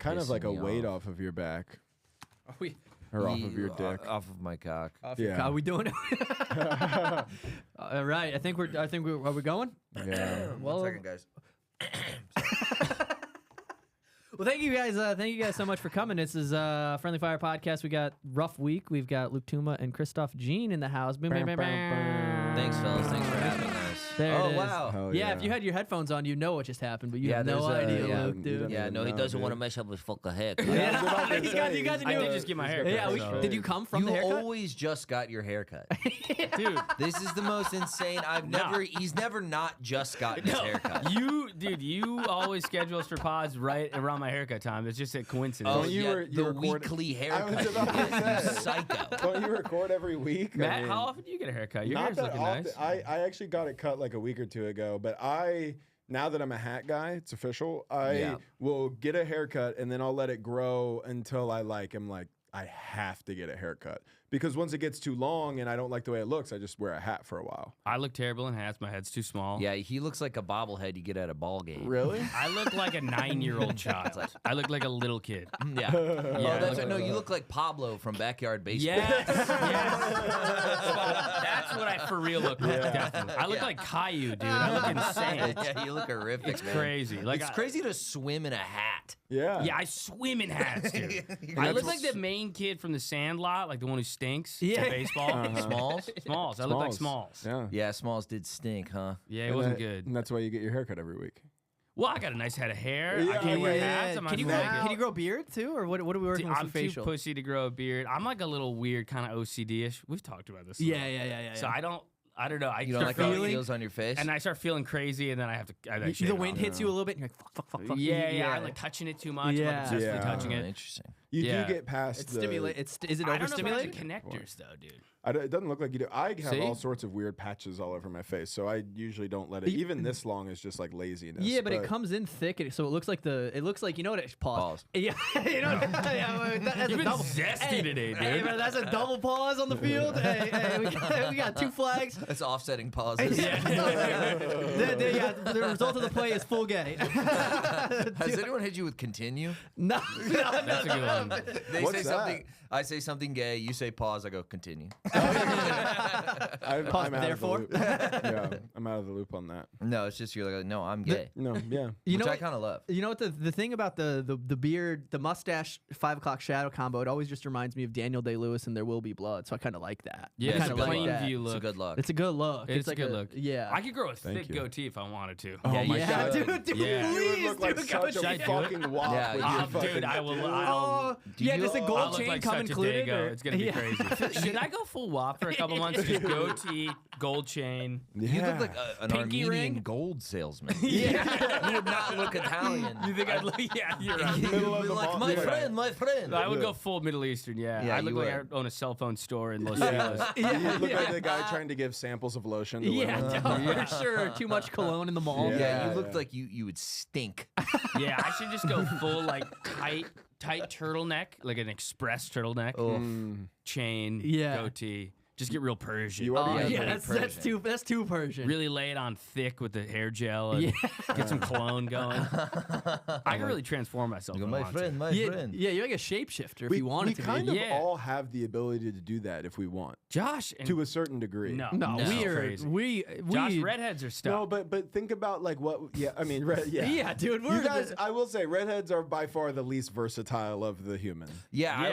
kind of like a Pissing me weight off. off of your back Are we? or off of your dick. Off of my cock. Yeah. Are we doing it? All right. I think we're. Are we going? Yeah. One second, guys. Well, thank you guys. Thank you guys so much for coming. This is Friendly Fire Podcast. We got rough week. We've got Luke Touma and Christophe Jean in the house. Bam, bam, bam, bam. Thanks, fellas. Thanks for having us. There Oh, it is. wow. Hell Yeah, if you had your headphones on, you know what just happened, but you Yeah, have no there's a- idea, yeah, Luke, you dude. don't Yeah, no, he know, doesn't dude. want to mess up his fucking haircut. Yeah, I was about to you say, guys he's- knew. I did just get my haircut. Yeah, so- did you come from the You haircut? always just got your haircut. Dude, This is the most insane. He's never not just gotten his haircut. you always schedule us for pods right around my haircut time. It's just a coincidence. Oh, you yeah, were- you the record- weekly I haircut. was about to You say. psycho. Don't you record every week? Matt, how often do you get a haircut? Your Not hair's that looking often. nice. I actually got it cut like a week or two ago, but now that I'm a hat guy, it's official. I Yeah. will get a haircut and then I'll let it grow until I'm like, I have to get a haircut. Because once it gets too long and I don't like the way it looks, I just wear a hat for a while. I look terrible in hats. My head's too small. Yeah, he looks like a bobblehead you get at a ball game. Really? I look like a 9-year-old child. I look like a little kid. Yeah. That's right. No, you look like Pablo from Backyard Baseball. Yes, yes. That's what I for real look like. Definitely. I look Yeah. like Caillou, dude. I look insane. Yeah, you look horrific, It's man. crazy. Like It's crazy to swim in a hat. Yeah. Yeah, I swim in hats, dude. I look like the main kid from the Sandlot, like the one who stinks. Yeah. To baseball. Smalls? Smalls. I look like Smalls. Yeah. Yeah, Smalls did stink, huh? Yeah, it And wasn't that- good. And that's why you get your haircut every week. Well, I got a nice head of hair. Yeah, I can't wear yeah, hats. I might Can you, as well grow, get- can you grow beard too, or what are we working with for I'm too facial? pussy to grow a beard. I'm like a little weird kind of OCD-ish. We've talked about this. a Yeah, lot. yeah. So I don't know. I You don't start like how it feeling, feels on your face? and I start feeling crazy, and then I have to. I shave The it wind off. hits you a little bit, and you're like, fuck. Yeah. I'm like touching it too much. Yeah. I'm obsessively Yeah. touching it. Interesting. You Yeah. do get past It's the... stimulate. Is it I don't know if I have overstimulated? the connectors though, dude. It doesn't look like you do. I have See? all sorts of weird patches all over my face, so I usually don't let it. Even this long is just like laziness. Yeah, but it comes in thick, so it looks like you know what? Pause. Pause. Yeah, you know. That's You've a been double zesty today, Hey, dude. man, that's a double pause on the field. Hey, we got 2 flags. That's offsetting pauses. The result of the play is full gay. Has anyone hit you with continue? No, That's a good one. They What's say that? something. I say something gay. You say pause. I go continue. I'm Pause out of the therefore. loop. Yeah, I'm out of the loop on that. No, it's just you're like, no, I'm gay. No, yeah. You Which know I what? kind of love. You know what the thing about the beard, the mustache, 5 o'clock shadow combo? It always just reminds me of Daniel Day-Lewis and There Will Be Blood. So I kind of like that. Yeah, I it's kind a of like plain that. view It's a look. good look. It's a good look. It's a like good look. Yeah. I could grow a Thank thick you. goatee if I wanted to. Oh my yeah, God. dude, Yeah. You would please, look like dude, such Should I a do it? fucking wop Yeah, with you- your Oh, fucking... dude, I will. Oh, yeah, you- does the I'll gold look chain like come such included? a dago. or- It's gonna be Yeah. crazy. Should I go full wop for a couple months? Just goatee, gold chain. You look like an Pinky Armenian ring? gold salesman. Yeah. You would not look Italian. You think I'd look? Yeah, you're right. You Middle would of be the like, month. my Yeah. friend, my friend. I would go full Middle Eastern. Yeah, Yeah, I look you like would. I own a cell phone store in Los Yeah. Feliz. You look like the guy trying to give samples of lotion to Yeah, women. no, for sure. Too much cologne in the mall. Yeah. Yeah, you looked like you would stink. Yeah, I should just go full like tight turtleneck, like an express turtleneck, chain, Yeah. goatee. Just get real Persian. You Oh, already yeah, have that's too Persian. Really lay it on thick with the hair gel and get some cologne going. I can really transform myself. You go, if I my want to. friend, my Yeah, friend. yeah, you're like a shapeshifter if we, you wanted we to kind be. of Yeah. all have the ability to do that if we want, Josh and to a certain degree. no, No, no, we are crazy. we Josh, redheads are stuck. No, but think about like what. Yeah, I mean, yeah, dude. We're You guys, I will say, redheads are by far the least versatile of the human. Yeah, Yeah.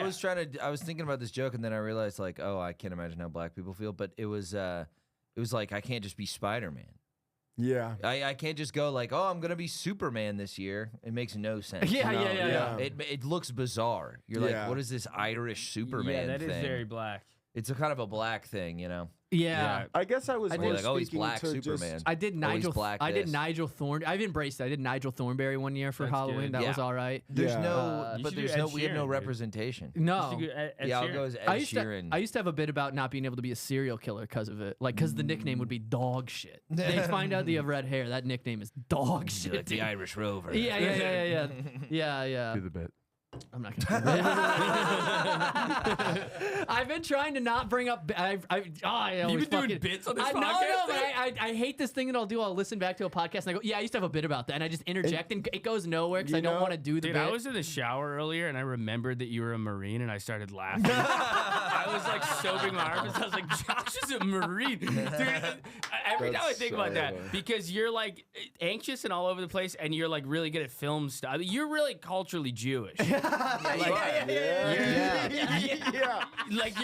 I was thinking about this joke, and then I realized, like, oh, I can't imagine how black people feel. But it was like I can't just be Spider-Man. Yeah. I can't just go like, oh, I'm gonna be Superman this year. It makes no sense. Yeah, No, yeah. It looks bizarre. You're Yeah. like, what is this Irish Superman yeah, that thing? is very black. It's a kind of a black thing, you know. Yeah. I guess I was You're more like, oh, he's speaking black to Superman. just. I did Nigel. black I did this. Nigel Thorn. I've embraced it. I did Nigel Thornberry one year for That's Halloween. good. That Yeah. was all right. There's Yeah. no, You but should do there's Ed no, we have no Sheeran, dude. representation. No. You should go Ed Yeah, I'll Sheeran. go as Ed I used, Sheeran. to have a bit about not being able to be a serial killer because of it. Like, because the nickname would be dog shit. They find out that you have red hair. That nickname is dog shit. Like the dude. Irish Rover. Yeah. Yeah. Do the bit. I'm not gonna do that. I've been trying to not bring up. I always You've been doing bits on this podcast? No, but I hate this thing that I'll do. I'll listen back to a podcast and I go, yeah, I used to have a bit about that, and I just interject and it goes nowhere because I don't want to do the Dude, bit. I was in the shower earlier and I remembered that you were a Marine and I started laughing. I was like soaping my arms. I was like, Josh is a Marine. Dude, every time I think about that, because you're like anxious and all over the place and you're like really good at film stuff. I mean, you're really culturally Jewish. Yeah. Like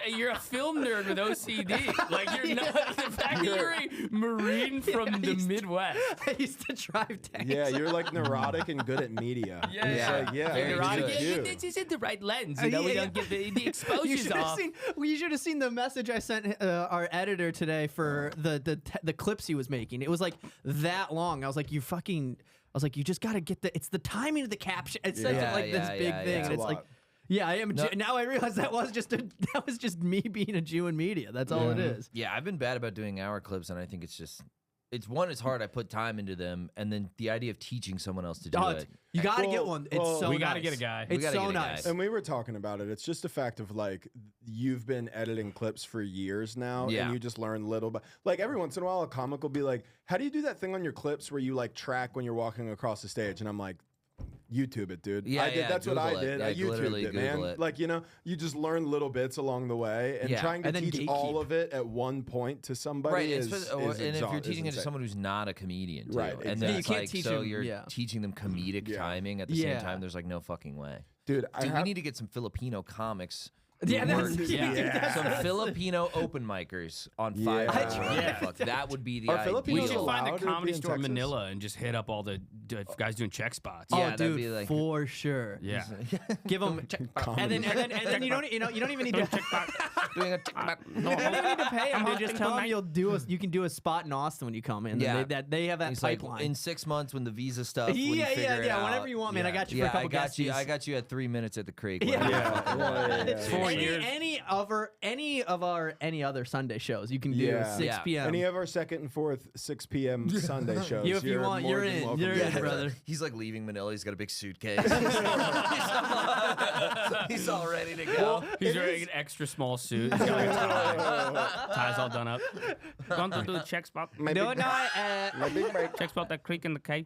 you're a film nerd with OCD. Like you're not the fact that you're a Marine from the Midwest. I used to drive tanks. Yeah, you're like neurotic and good at media. Yeah. It's like, yeah, Very neurotic. good. You. This isn't the right lens. You know, we don't get the exposures off. You should have seen the message I sent our editor today for the clips he was making. It was like that long. I was like, you just gotta get it's the timing of the caption. It's such this big thing. It's And it's like, yeah, I am. Now I realize that was just me being a Jew in media. That's all it is. Yeah, I've been bad about doing hour clips, and I think it's hard. I put time into them, and then the idea of teaching someone else to do it. You gotta get one. It's so we nice. gotta get a guy. It's so nice. And we were talking about it. It's just a fact of like you've been editing clips for years now, and you just learn little. But like every once in a while, a comic will be like, "How do you do that thing on your clips where you like track when you're walking across the stage?" And I'm like, YouTube it, dude. Yeah, That's what I Google it. did. Yeah, I YouTubed literally it, man. Google it. Like, you just learn little bits along the way, and trying to And then teach all of it at one point to somebody Right, is and if you're teaching it to someone who's not a comedian, too, Right, and exactly. then You it's can't like, teach so them- you're teaching them comedic timing at the same time. There's like no fucking way. Dude, we need to get some Filipino comics. Yeah, who that's- work- some Filipino open micers on Fiverr. Yeah. Fuck, that would be the Are ideal. We Filipinos should find allowed the to Comedy be in Store Texas? Manila and just hit up all the guys doing check spots. Oh, Yeah, that'd dude, be like- for sure. Yeah. Give them, and then you don't even need to. doing a You don't even need to pay them. They just tell them you can do a spot in Austin when you come in. Yeah. They have that He's like, pipeline. in 6 months when the visa stuff. when you yeah. figure it out, Whenever you want, man. I got you for a Yeah, couple guests. I got you at 3 minutes at the creek. Yeah. 4 years. Any other Sunday shows you can do 6 p.m. Any of our second and fourth 6 p.m. Sunday shows. If you want, more you're than in. welcome You're to in, do it. brother. He's like leaving Manila. He's got a big suitcase. He's all ready to go. He's wearing an extra small suit. He's got a tie. Tie's all done up. Going to do the check spot. My No, big- no. my big break. Check spot that creek in the cave.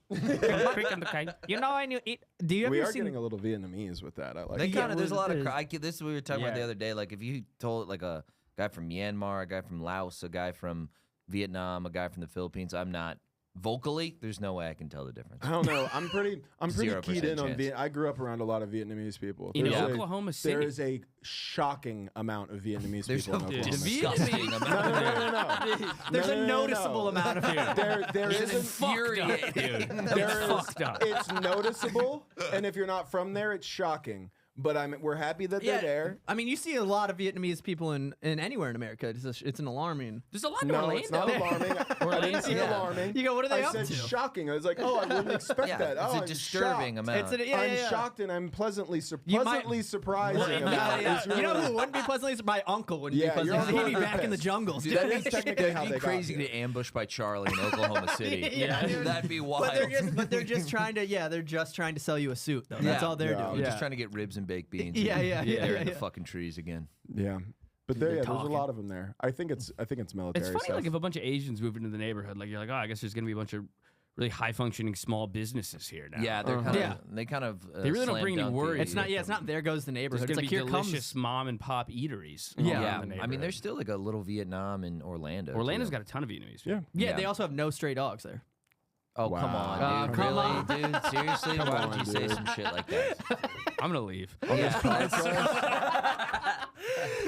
Creek in the cave. You know, I knew it. Do you We ever are see? getting a little Vietnamese with that. I like They it. kind of there's a lot of there's- this is what we were talking about the Yeah. other day. Like if you told like a guy from Myanmar, a guy from Laos, a guy from Vietnam, a guy from the Philippines, I'm not vocally. There's no way I can tell the difference. I don't know. I'm pretty 0% keyed in on chance. I grew up around a lot of Vietnamese people. In There's Oklahoma there City. is a shocking amount of Vietnamese There's people in a Oklahoma. disgusting No, amount. There's No, a no, no, noticeable no. amount of it. There It's is an infuriating. there is- fucked up. It's noticeable, and if you're not from there, it's shocking. But we're happy that they're there. I mean, you see a lot of Vietnamese people in anywhere in America. It's an alarming. There's a lot in No, Orlando. it's not alarming. I didn't say Yeah. alarming. You go, what are they I up said to? shocking. I was like, oh, I wouldn't expect Yeah, that. it's Oh, a I'm disturbing shocked. amount. I'm shocked and I'm pleasantly You might- pleasantly surprising. Yeah, about it. yeah. It's really- You know who wouldn't be pleasantly surprised? My uncle wouldn't Yeah, be your pleasantly. uncle He'd be would be back in the pissed. jungles. Dude, that is technically how It'd they be crazy got to get here. ambushed by Charlie in Oklahoma City. Yeah, dude. That'd be wild. But they're just trying to. Yeah, they're just trying to sell you a suit. Though. That's all they're Yeah. doing. We're just trying to get ribs and baked beans. Yeah, and yeah, They're yeah, in the yeah. fucking trees again. Yeah, but there's a talking. lot of them there. I think it's military. It's funny, stuff. like if a bunch of Asians move into the neighborhood, like you're like, oh, I guess there's gonna be a bunch of really high functioning small businesses here now. Yeah, they're kind of. Yeah. They kind of. They really don't slam bring any dunk worries. It's not. Yeah, it's not. There goes the There's neighborhood. gonna It's like be here delicious comes. mom and pop eateries. Yeah. all Yeah, around the I mean, neighborhood. there's still like a little Vietnam in Orlando. Orlando's too. got a ton of Vietnamese. Yeah. People. Yeah, Yeah. they also have no stray dogs there. Oh come Wow. on, dude! Come really, on. dude? Seriously? Why on, would you say dude. some shit like that? I'm gonna leave. Yeah,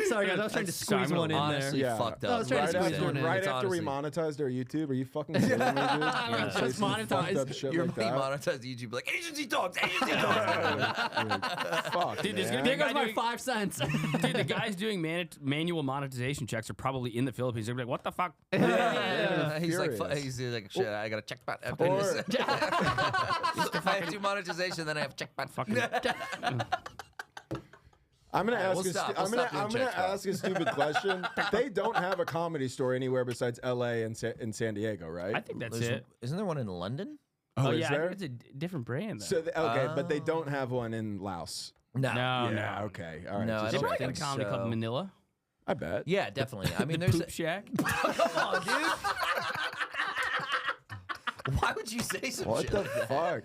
Sorry, guys. I was trying to squeeze one in there. honestly Yeah. fucked I up. was trying to Right squeeze after, one in. right It's after we honestly- monetized our YouTube, are you fucking kidding me, dude? Let's Say some monetize. fucked up shit You're like that. monetized YouTube like agency dogs, agency dogs. Fuck, Dude, there's man. gonna be There a goes guy my doing- 5 cents. Dude, the guys doing manual monetization checks are probably in the Philippines. They're gonna be like, what the fuck? He's like, Furious. he's like, shit. I got a check back after Or- this. If I do monetization, then I have check back. Fucking I'm gonna ask. we'll a stop. I'm We'll gonna, stop doing I'm gonna checks, bro. ask a stupid question. They don't have a comedy store anywhere besides L.A. and San Diego, right? I think that's it. Isn't there one in London? Oh, is yeah, there? it's a different brand, though. So okay, but they don't have one in Laos. No. Yeah, okay. All right. No, I They don't probably got a think comedy so. called Manila. I bet. Yeah, definitely. I mean, The there's Poop Shack. come on, dude. Why would you say some What shit the like that? fuck?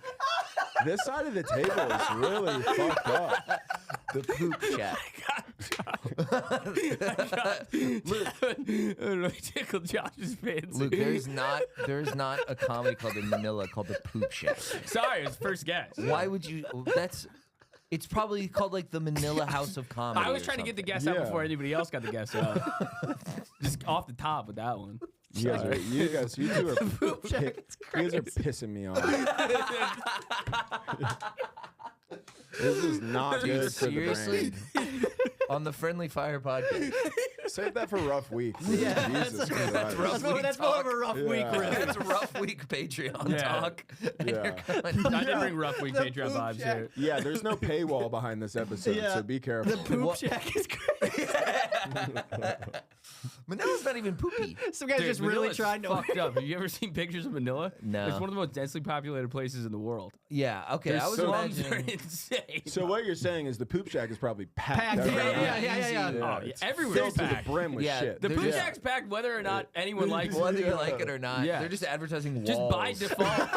This side of the table is really fucked up. The Poop Shack. It really tickled Josh's fancy. Luke, there's not a comedy club in Manila called the Poop Shack. Sorry, it was first guess. Why would you? It's probably called like the Manila House of Comedy. I was or trying to get the something. guess out Yeah. before anybody else got the guess out. Just off the top with that one. You two are you guys are pissing me off. This is not Dude, good for the seriously? brain. On the Friendly Fire podcast. Save that for rough week. Yeah, Jesus Christ. That's more of a rough week, Yeah. Rick. That's a rough week Patreon Yeah. talk. And Yeah. you're going, I didn't bring rough week The Patreon Poop vibes Shack. here. Yeah, there's no paywall behind this episode, Yeah. so be careful. The Poop What- Shack is great. Manila's not even poopy. Some guys Dude, just really Manila's trying to. fucked up. Have you ever seen pictures of Manila? No. It's one of the most densely populated places in the world. Yeah, okay. There's I was so- Slums are imagining. insane. So what you're saying is the poop shack is probably packed. Packed. everywhere. Yeah. easy. Oh, yeah, It's everywhere's filled to the packed. brim with Yeah, shit. The They're Poop just- Shack's packed whether or not anyone likes Whether it. you like it or not. Yeah. They're just advertising Just by walls. default.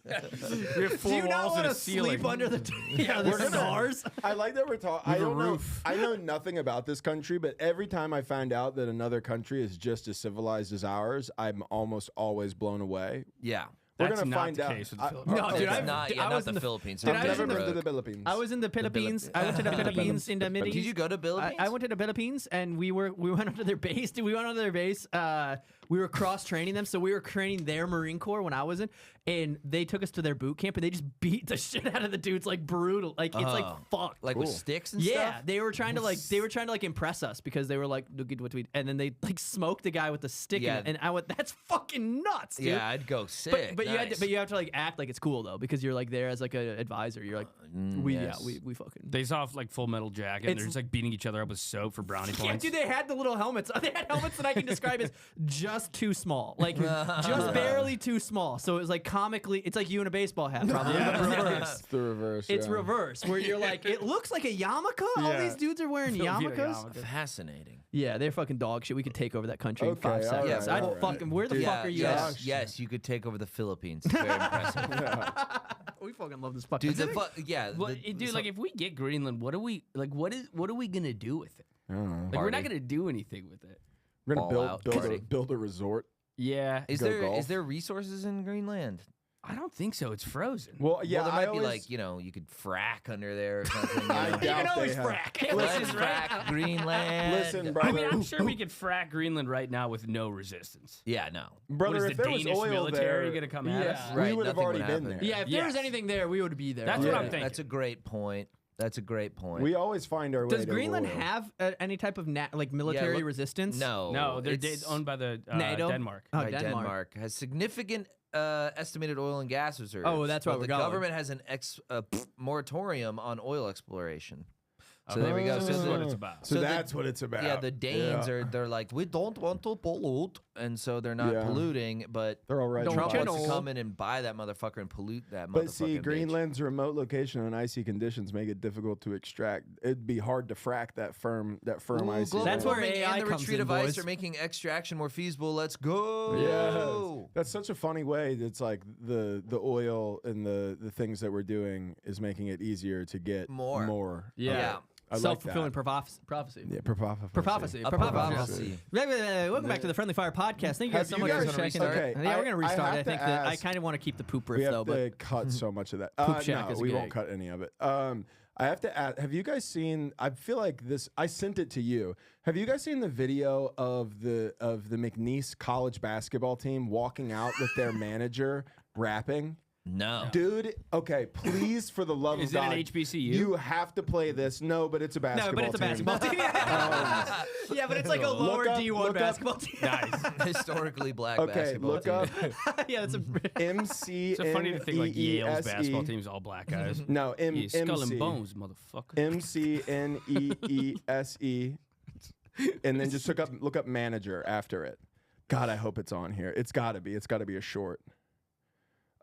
We have Do four you not walls and want a to ceiling. sleep under the the stars? I like that we're talking. I have a don't know. roof. I know nothing about this country, but every time I find out that another country is just as civilized as ours, I'm almost always blown away. Yeah. We're That's gonna not find the out. case with the I- Philippines. No, It's dude, I've- not, dude, yeah, I not was the in the- Philippines. dude, I've I was never in been the- to the Philippines. I was in the Philippines. I went to the Philippines in the Middle Did you go to Philippines? I went to the Philippines and we went onto their base. Dude, we went onto their base. We were cross training them, so we were training their Marine Corps when I was in, and they took us to their boot camp and they just beat the shit out of the dudes like brutal. Like it's like fuck. Like with sticks and Yeah, stuff? they were trying to like impress us because they were like, look at what we, and then they like smoked the guy with the stick in Yeah. it, and I went, that's fucking nuts, dude. Yeah, I'd go sick. But Nice. you have to like act like it's cool though because you're like there as like an advisor. You're like yes. we fucking. They saw like Full Metal Jacket. And they're just like beating each other up with soap for brownie Yeah, points. dude, they had the little helmets. They had helmets that I can describe as just too small, like just barely too small. So it was like comically, it's like you in a baseball hat, probably. But reverse. It's the reverse. It's yeah. reverse, where you're like, it looks like a yarmulke. All Yeah. these dudes are wearing Filipino yarmulkes. yarmulke. Fascinating. Yeah, they're fucking dog shit. We could take over that country in Okay, 5 all seconds. right, I'd all right. fucking. Where the fuck are you yes, at? yes, you could take over the Philippines. It's very impressive. We fucking love this fucking. Dude, yeah. Well, dude, like if we get Greenland, what are we gonna do with it? I don't know. Like we're not Party. gonna do anything with it. We're All gonna out build party. a resort. Yeah, Is Go there golf. there resources in Greenland? I don't think so. It's frozen. Well, yeah, well, there I might be always- like, you could frack under there or something. You I know? doubt You can they always have- frack. Let's frack Greenland. Listen, brother. I mean, I'm sure we could frack Greenland right now with no resistance. Yeah, no. brother, What is if the there was Danish oil military there, gonna come at us? Yeah. we Right, would have nothing already would been happen. there. Yeah, if there was Yes. anything there, we would be there. That's Yeah. what I'm thinking. That's a great point. That's a great point. We always find our way. Does to Greenland oil. have any type of military look- resistance? no. No, they're it's- owned by the NATO? Denmark. Oh, Right, Denmark. Denmark has significant estimated oil and gas reserves. Oh, that's why but we're the going. government has an moratorium on oil exploration. So there we go. So So this is the- what it's about. So So the- that's what it's about. yeah, the Danes Yeah. they're like, we don't want to pollute, and so they're not Yeah. polluting, but They're all right. Don't Trump you wants to know? come in and buy that motherfucker and pollute that But motherfucking see, bitch. Greenland's remote location and icy conditions make it difficult to extract. It'd be hard to frack that firm Ooh, icy. global That's where warming AI and the comes retreat in, of ice boys. are making extraction more feasible. Let's go. Yes. That's such a funny way. It's like the oil and the things that we're doing is making it easier to get More. Yeah. I like Self-fulfilling that. prophecy. Yeah, prophecy. Prophecy. A prophecy. Welcome back to the Friendly Fire Podcast. Thank you guys Have so you much guys for wanna checking. restart? Okay, Yeah, we're gonna I restart. I have to think that I ask- kind of want to keep the poop We riff have though, to but cut so much of that. Poop Shack no, is we great. won't cut any of it. I have to ask, have you guys seen, I feel like this, I sent it to you. Have you guys seen the video of the McNeese college basketball team walking out with their manager rapping? No. Dude, okay, please, for the love Is of it God. an HBCU? You have to play this. No, but it's a basketball no, but it's a team. basketball team. Yeah, but it's like a lower up- D1 look up- basketball team. Nice. Historically black Okay, basketball look team. up Yeah, it's a. MC. It's so funny to think like Yale's basketball team's all black guys. No, Yeah, skull and MC. bones, motherfucker. MCNEESE, and then just look up manager after it. God, I hope it's on here. It's got to be. It's got to be a short.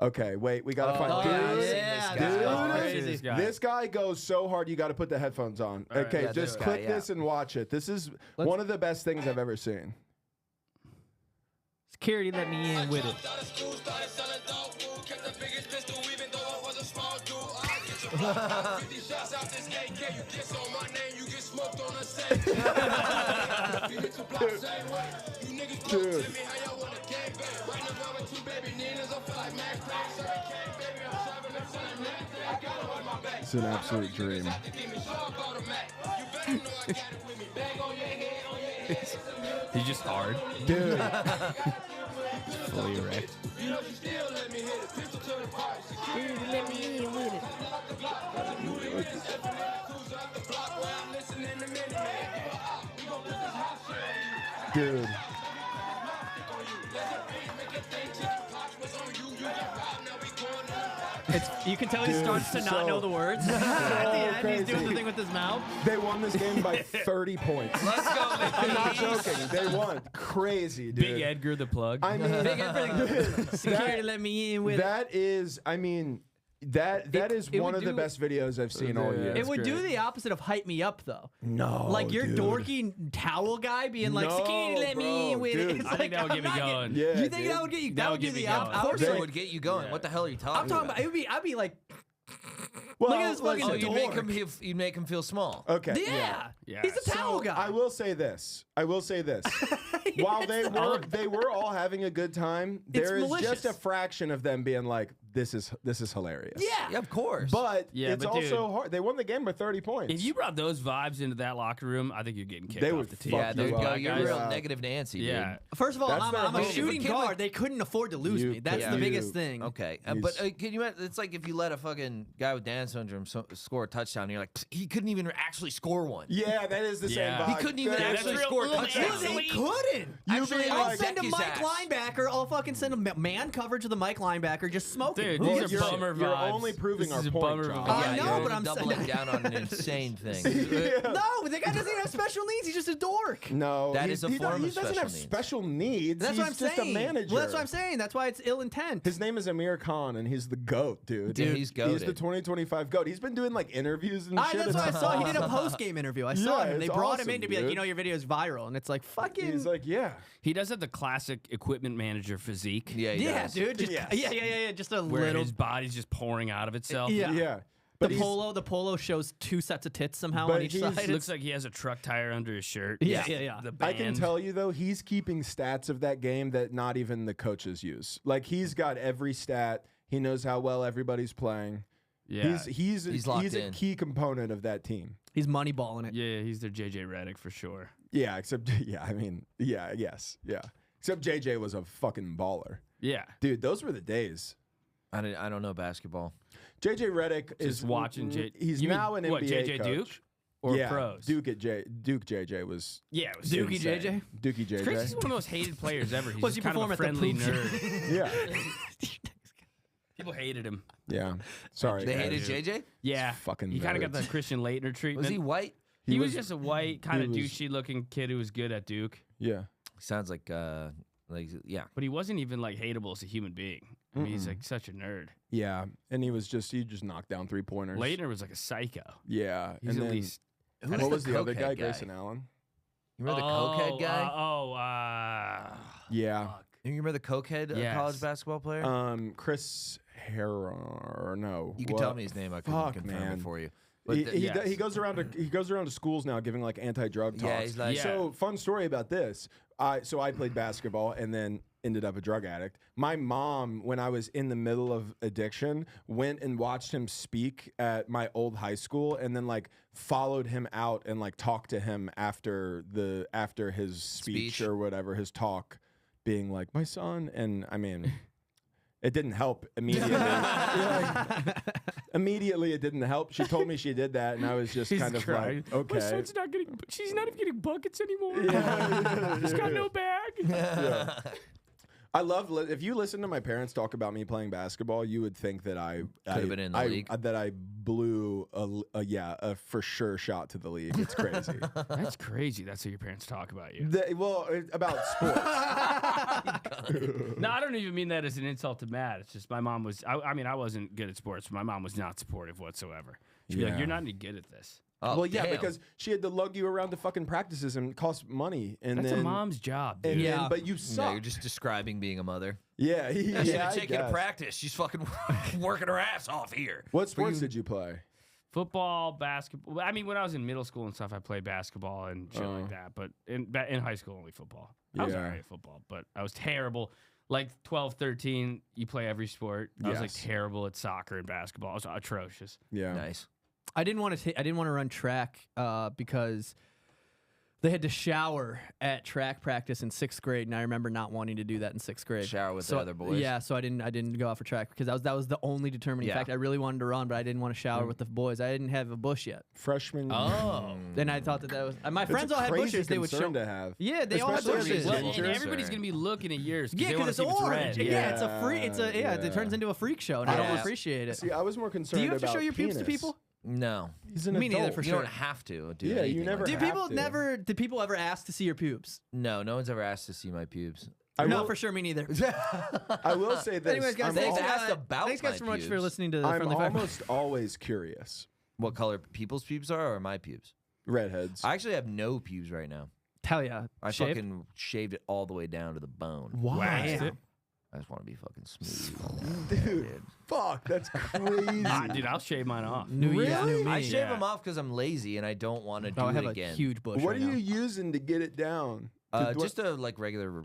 Okay, wait, we gotta find. This guy goes so hard. You got to put the headphones on. Right. Okay, just click this and watch it. This is one of the best things I've ever seen. Security let me in with it. Dude. It's an absolute dream. He's just hard. Dude. Fully erect. Dude. You can tell he starts to not know the words. At the end, crazy. he's doing the thing with his mouth. They won this game by 30 points. Let's go, I'm not joking. They won. Crazy, dude. Big Edgar the plug. I mean, Security let me in with it. that is, I mean, that is it one would of the do- best videos I've seen all year. It would do great. the opposite of hype me up, though. No, Like your dude. dorky towel guy being like, No, security let me in bro, with it. dude. It's I think that would I'm get me not going. Yeah, You think dude. that would get you? That That would would do get me the going. opposite. Of course They- it would get you going. Yeah. What the hell are you talking I'm talking about? about. I'd be like, Well, look at this fucking Oh, listen. you make him feel small. Okay. yeah. Yeah. He's the towel guy. I will say this. While they were all having a good time, there is malicious. just a fraction of them being like, this is hilarious. Yeah. Yeah, of course. But Yeah, it's but also hard. They won the game by 30 points. If you brought those vibes into that locker room, I think you're getting kicked They off would the team. fuck yeah, you there you up. go. You're real Yeah. negative Nancy, Yeah. dude. First of all, That's I'm their a whole- shooting If a kid guard. would- They couldn't afford to lose You me. That's put the you- biggest thing. Okay, He's- but can you imagine? It's like if you let a fucking guy with Down syndrome score a touchdown, and you're like, he couldn't even actually score one. Yeah, that is the Yeah. same He vibe. couldn't even That is- actually real- score a real touchdown. actually- They couldn't. Actually, being I'll like- send a his Mike ass. linebacker. I'll fucking send a man coverage of the Mike linebacker. Just smoking. Dude, Who these gives are a shit? bummer You're vibes. only proving This our is a point, bummer John. vibe. I know, you're but I'm doubling saying- down on an insane thing. No, the guy doesn't even have special needs. He's just a dork. No, That he- is a he form he of doesn't special have needs. special needs. That's he's what I'm just saying. a manager. Well, that's what I'm saying. That's why it's ill intent. His name is Amir Khan, and he's the GOAT, dude. Dude, he's He's the goated. 2025 GOAT. He's been doing like interviews and shit. That's what I It's saw. He did a awesome. post game interview. I saw Yeah, him. They it's brought him awesome, in to be like, dude. you know, your video is viral, and it's like fucking. He's like, yeah. He does have the classic equipment manager physique. Yeah, he yeah, does. dude. Just, Yes. yeah. Just a Where little. his body's just pouring out of itself. Yeah. Yeah. But The he's- polo shows two sets of tits somehow But on each he's- side. It looks like he has a truck tire under his shirt. Yeah. The I can band. tell you though, he's keeping stats of that game that not even the coaches use. Like he's got every stat. He knows how well everybody's playing. Yeah. He's locked a in. key component of that team. He's moneyballing it. Yeah, he's their JJ Redick for sure. Yeah, except I mean, yeah. Except JJ was a fucking baller. Yeah. Dude, those were the days. I don't know basketball. JJ Redick is Just watching J. He's You mean, now an what, NBA JJ coach. Duke or yeah, pros? Duke JJ was Yeah, it was Dookie insane. JJ? Dookie It's crazy. He's JJ. one of the most hated players ever. He's What's just he kind of a perform at the friendly poop nerd. Yeah, People hated him. yeah. Sorry, They guys. hated JJ. Yeah, Fucking he kind of got nerds. the Christian Laettner treatment. Was he white? He was just a white, kind of he was- douchey looking kid who was good at Duke, Yeah. Sounds like yeah. but he wasn't even like hateable as a human being. I mean, he's like such a nerd. Yeah, and he just knocked down 3-pointers. Laettner was like a psycho. Yeah, He's and at then least. what was the other cokehead guy? Grayson Allen. You remember the cokehead guy? Yeah. You remember the cokehead Yes. college basketball player? Chris Harron. No, You can tell me his name. I couldn't Fuck, confirm man. it for you. But He goes around to schools now giving like anti-drug talks. Yeah, he's like- So fun story about this. So I played basketball and then ended up a drug addict. My mom, when I was in the middle of addiction, went and watched him speak at my old high school and then like followed him out and like talked to him after his speech or whatever, his talk, being like, my son. And I mean, it didn't help immediately. Immediately, it didn't help. She told me she did that, and I was just kind of crying. like, okay. My son's not getting. She's not even getting buckets anymore. Yeah. He's got no bag. Yeah. I love if you listen to my parents talk about me playing basketball, you would think that I Could've been in the league. that I blew a for sure shot to the league. It's crazy. That's crazy. That's how your parents talk about you. About sports. No, I don't even mean that as an insult to Matt. It's just my mom was. I mean, I wasn't good at sports, but my mom was not supportive whatsoever. She'd be like, "You're not any good at this." Oh, well, yeah, damn. because she had to lug you around to fucking practices and it cost money. And That's then, a mom's job. And Dude. then, but you No, suck. you're just describing being a mother. Yeah, I should have I taken a guess. practice. She's fucking working her ass off here. What sports did you play? Football, basketball. I mean, when I was in middle school and stuff, I played basketball and shit like that. But in high school, only football. I was Yeah. alright at football, but I was terrible. Like 12, 13, you play every sport. I was like Yes. terrible at soccer and basketball. I was atrocious. Yeah. Nice. I didn't want to run track because they had to shower at track practice in 6th grade, and I remember not wanting to do that in 6th grade. Shower with the other boys. Yeah, so I didn't go out for track because that was the only determining Yeah. factor. I really wanted to run, but I didn't want to shower with the boys. I didn't have a bush yet, Freshman. Oh. and I thought that was my It's friends a all had crazy bushes. They would show. concern to have. Yeah, they all had Especially as a bushes. ginger. Well, and Concern. everybody's gonna be looking at yours. Yeah, because because they it's wanna see if orange. red. Yeah, it's a free. It Yeah. turns into a freak show, and I don't Yeah. appreciate it. See, I was more concerned Do you have to about show your pubes to penis. people? No. He's an Me neither, adult. for You sure. don't have to do Yeah, you anything never like Did that. have to. Did people ever ask to see your pubes? No, no one's ever asked to see my pubes. No, for sure, me neither. I will say this. Anyways, guys, I'm They've thanks, asked about thanks guys my so much for pubes. listening to the I'm Friendly Fire. almost always curious. What color people's pubes are or my pubes? Redheads. I actually have no pubes right now. Hell yeah. I Shaved? fucking shaved it all the way down to the bone. Waxed it. I just want to be fucking smooth. Dude, fuck, that's crazy. Ah, dude, I'll shave mine off. New year, new me. I shave Yeah. them off because I'm lazy and I don't want to do Oh, I it have again. a huge bush What right are now. you using to get it down? Just a like regular,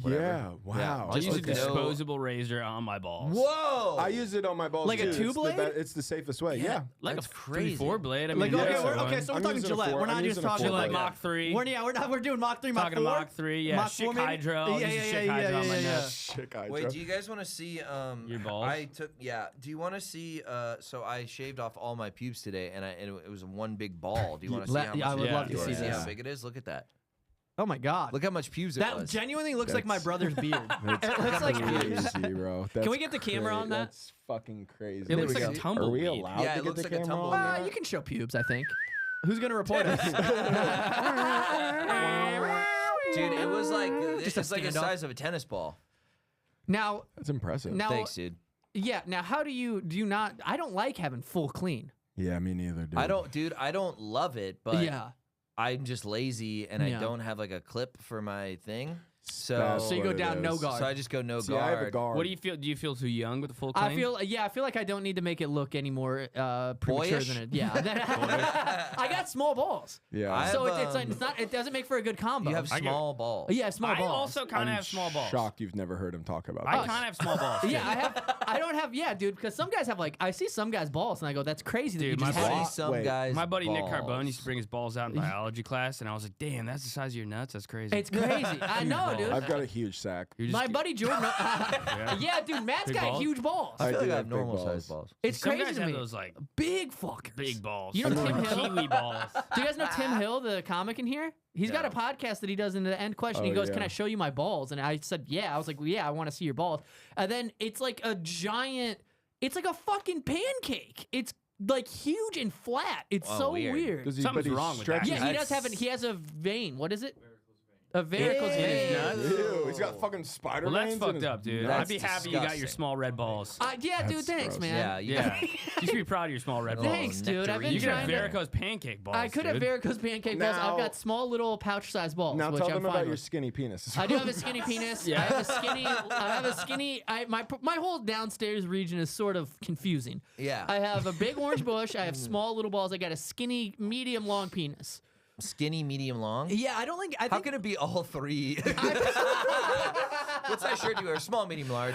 whatever. Yeah, wow. I'll use a Okay. disposable razor on my balls. Whoa! I use it on my balls Like a too. two It's the blade? It's the safest way. Yeah. Like That's a crazy. 3-4 blade. I mean, Like, Yeah. okay, Yeah. so we're I'm talking using a Gillette. four- We're not I'm just using a talking four like blade. Mach 3. We're doing Mach 3, Mach 4. Talking to Mach 3, yeah. Mach Schick 4 maybe? Hydro. I'll use a Schick Hydro on my nuts. Shit, I Wait, drove- do you guys want to see Your balls? I took Do you want to see so I shaved off all my pubes today and it was one big ball. Do you want to see how much I would Yeah. love to you see wanna see this. how big it is? Look at that. Oh my god. Look how much pubes it That was. genuinely looks like my That's- brother's beard. That's It looks like crazy, bro. That's we get the camera on that? That's fucking crazy. It looks There like we a go. Are we tumbleweed. allowed Yeah, to it get looks the like a camera on tumbleweed. that? You can show pubes, I think. Who's gonna report us? Dude, it was like Just a it's like the standoff. size of a tennis ball. Now, That's impressive. now, Thanks, dude. yeah. Now, do you not? I don't like having full clean. Yeah, me neither, dude. I don't love it, but Yeah. I'm just lazy and Yeah. I don't have like a clip for my thing. So That's So you what go it down no is. guard. So I just go no See, I have a guard. guard. What do you feel? Do you feel too young with the full clean? I feel like I don't need to make it look any more premature Boyish? than it. Yeah, I got small balls, Yeah. I so have, it's not. It doesn't make for a good combo. You have small balls. yeah, small I balls. also kind of I'm have small balls. shocked you've never heard him talk about I this. kind of have small balls. Yeah, I don't have. Yeah, dude, because some guys have like I see some guys' balls and I go, that's crazy that Dude, you my just have buddy- it. Some Wait. guys. My buddy Nick balls. Carbone used to bring his balls out in biology class, and I was like, "Damn, that's the size of your nuts. That's crazy." It's crazy. I know, dude. I've got a huge sack. You're just- My buddy Jordan. Yeah, dude, Matt's Big got balls? huge balls. I feel do like I have have big normal balls. sized balls. It's Some crazy guys to have me. those like Big fuckers. big balls. You know Tim Hill? Kiwi balls. Do you guys know Tim Hill, the comic in here? He's got a podcast that he does in the end question. He Oh, goes, "Can yeah. I show you my balls?" And I said, "Yeah." I was like, well, "Yeah, I want to see your balls." And then it's like a giant. It's like a fucking pancake. It's like huge and flat. It's Oh, so weird. weird. Does he, Something's but he wrong with that. stretches- Yeah, he does have That's- He has a vein. What is it? A varicose Ew. vein. nuts? Ew, he's got fucking spider Well, that's veins in fucked his up, dude. nuts. I'd be happy you got your disgusting. small red balls. Yeah, dude. That's Thanks, gross. man. Yeah, you Yeah, you should be proud of your small red balls. Thanks, dude. I've been You could have trying to. varicose pancake balls. I could have dude. varicose pancake balls. I've Now- got small little pouch-sized balls. Now which tell I'm them fine about your with. skinny penis. I do have a skinny penis. Yeah. I have a skinny. My whole downstairs region is sort of confusing. Yeah. I have a big orange bush. I have small little balls. I got a skinny, medium, long penis. Skinny, medium, long. Yeah, I don't think. I How think can it be all three? What's that shirt you wear? Small, medium, large.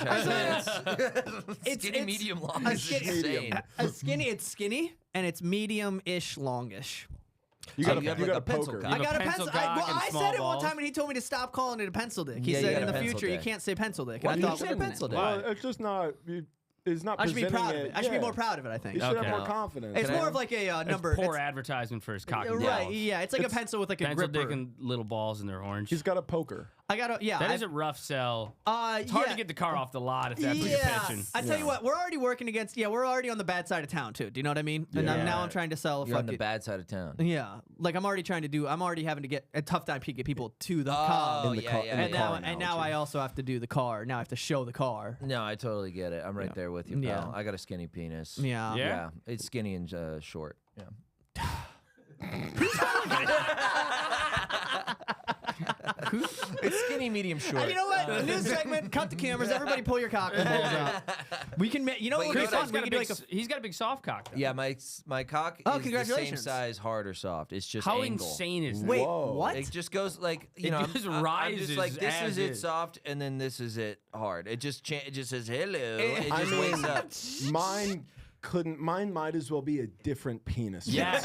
Skinny, medium, long. a is skinny- insane. It's skinny and it's medium-ish, longish. You So got, you have you like got a pencil poker. cock. I have got a a pencil pencil. cock and I small said it one balls? time and he told me to stop calling it a pencil dick. He Yeah, you said got in a the pencil future you dick. can't say pencil dick. Why And do I you thought, say wait a minute. pencil dick? Well, it's just not. It's not. I should be presenting proud of it. I should be yeah. more proud of it, I think. You should Okay. have more confidence. It's Can I- more of like a That's number. poor it's- advertisement for his cock and Right, balls. yeah. It's like a pencil with like a Pencil gripper. dick and little balls and they're orange. He's got a poker. I got yeah. That is a rough sell. It's hard to get the car off the lot if that's what you're pitching. I tell you what, we're already working against. Yeah, we're already on the bad side of town too. Do you know what I mean? And now I'm trying to sell. You're on the bad side of town. Yeah, like I'm already having to get a tough time to get people to the car. Oh, yeah. And now I also have to do the car. Now I have to show the car. No, I totally get it. I'm right there with you, pal. Yeah. I got a skinny penis. Yeah. It's skinny and short. Yeah. It's skinny, medium, short. You know what? A new segment. Cut the cameras. Everybody, pull your cock and balls out. We can. You know what? Wait, He's got a big soft cock. Though. Yeah, my cock is the same congratulations. size, hard or soft. It's just How angle. insane is that? Wait, Whoa. what? It just goes like It I'm just I'm rises just like this as is it is. soft, and then this is it hard. It just says hello. It I just mean, wakes up. Mine might as well be a different penis. Yes.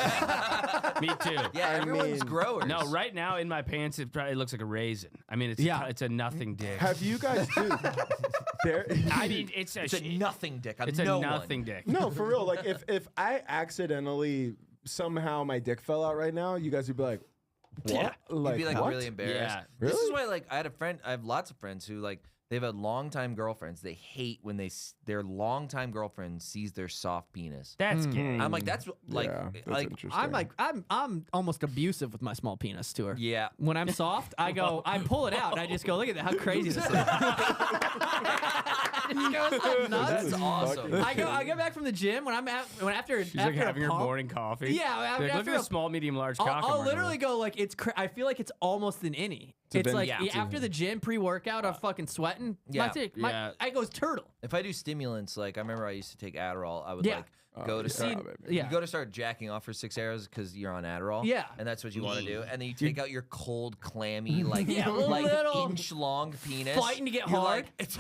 Me too. Yeah, everyone's mean- growers. No, right now in my pants, it probably looks like a raisin. I mean, it's a nothing dick. Have you guys I mean, it's It's a nothing dick. It's no a nothing dick. No, for real. Like if I accidentally somehow my dick fell out right now, you guys would be like, what? Yeah. Like, You'd be like what? really embarrassed. Yeah. This is Really? why like I have lots of friends who like they've had longtime girlfriends. They hate when their longtime girlfriend sees their soft penis. That's gay. I'm like that's like Yeah, that's like interesting. I'm almost abusive with my small penis to her. yeah. When I'm soft, I pull it out and I just go, look at that, how crazy this is. It goes nuts. That's awesome. I go back from the gym when after She's like having her pump, morning coffee. Yeah, Like, look after at a- the small, medium, large cock. I'm I'll working literally with. go like I feel like it's almost an innie. a It's vin- like yeah. after the gym pre-workout, I'm fucking sweating. Yeah. I goes turtle. If I do stimulants, like I remember I used to take Adderall, I would Yeah. like go to yeah, start, baby. Yeah. you go to start jacking off for 6 hours because you're on Adderall. Yeah. And that's what you want to do. And then you take out your cold, clammy, like Yeah, like little inch long penis. fighting to get You're hard. Like, it's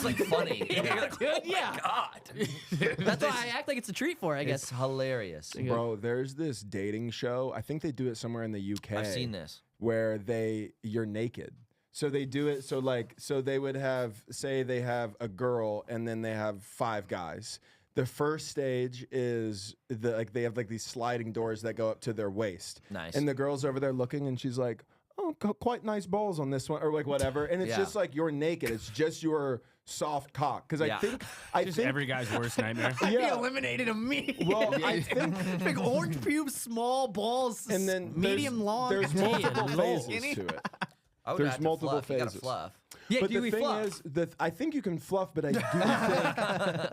like funny. You're like, Dude, yeah. God. That's why I act like it's a treat for her, I guess. It's hilarious. Bro, there's this dating show. I think they do it somewhere in the UK. I've seen this. Where you're naked. So they do it. So they would say they have a girl and then they have 5 guys. The first stage is they have like these sliding doors that go up to their waist. Nice. And the girl's over there looking and she's like, oh, quite nice balls on this one, or like whatever. And it's Yeah. just like you're naked. It's just your soft cock. Because Yeah. I Just think every guy's worst nightmare. I'd be Yeah. eliminated immediately. Well, I think Big orange pubes, small balls, and then medium long. There's multiple phases Skinny. to it. I would There's have to multiple fluff. You gotta phases. fluff. Yeah, But do the we thing fluff? is that I think you can fluff, but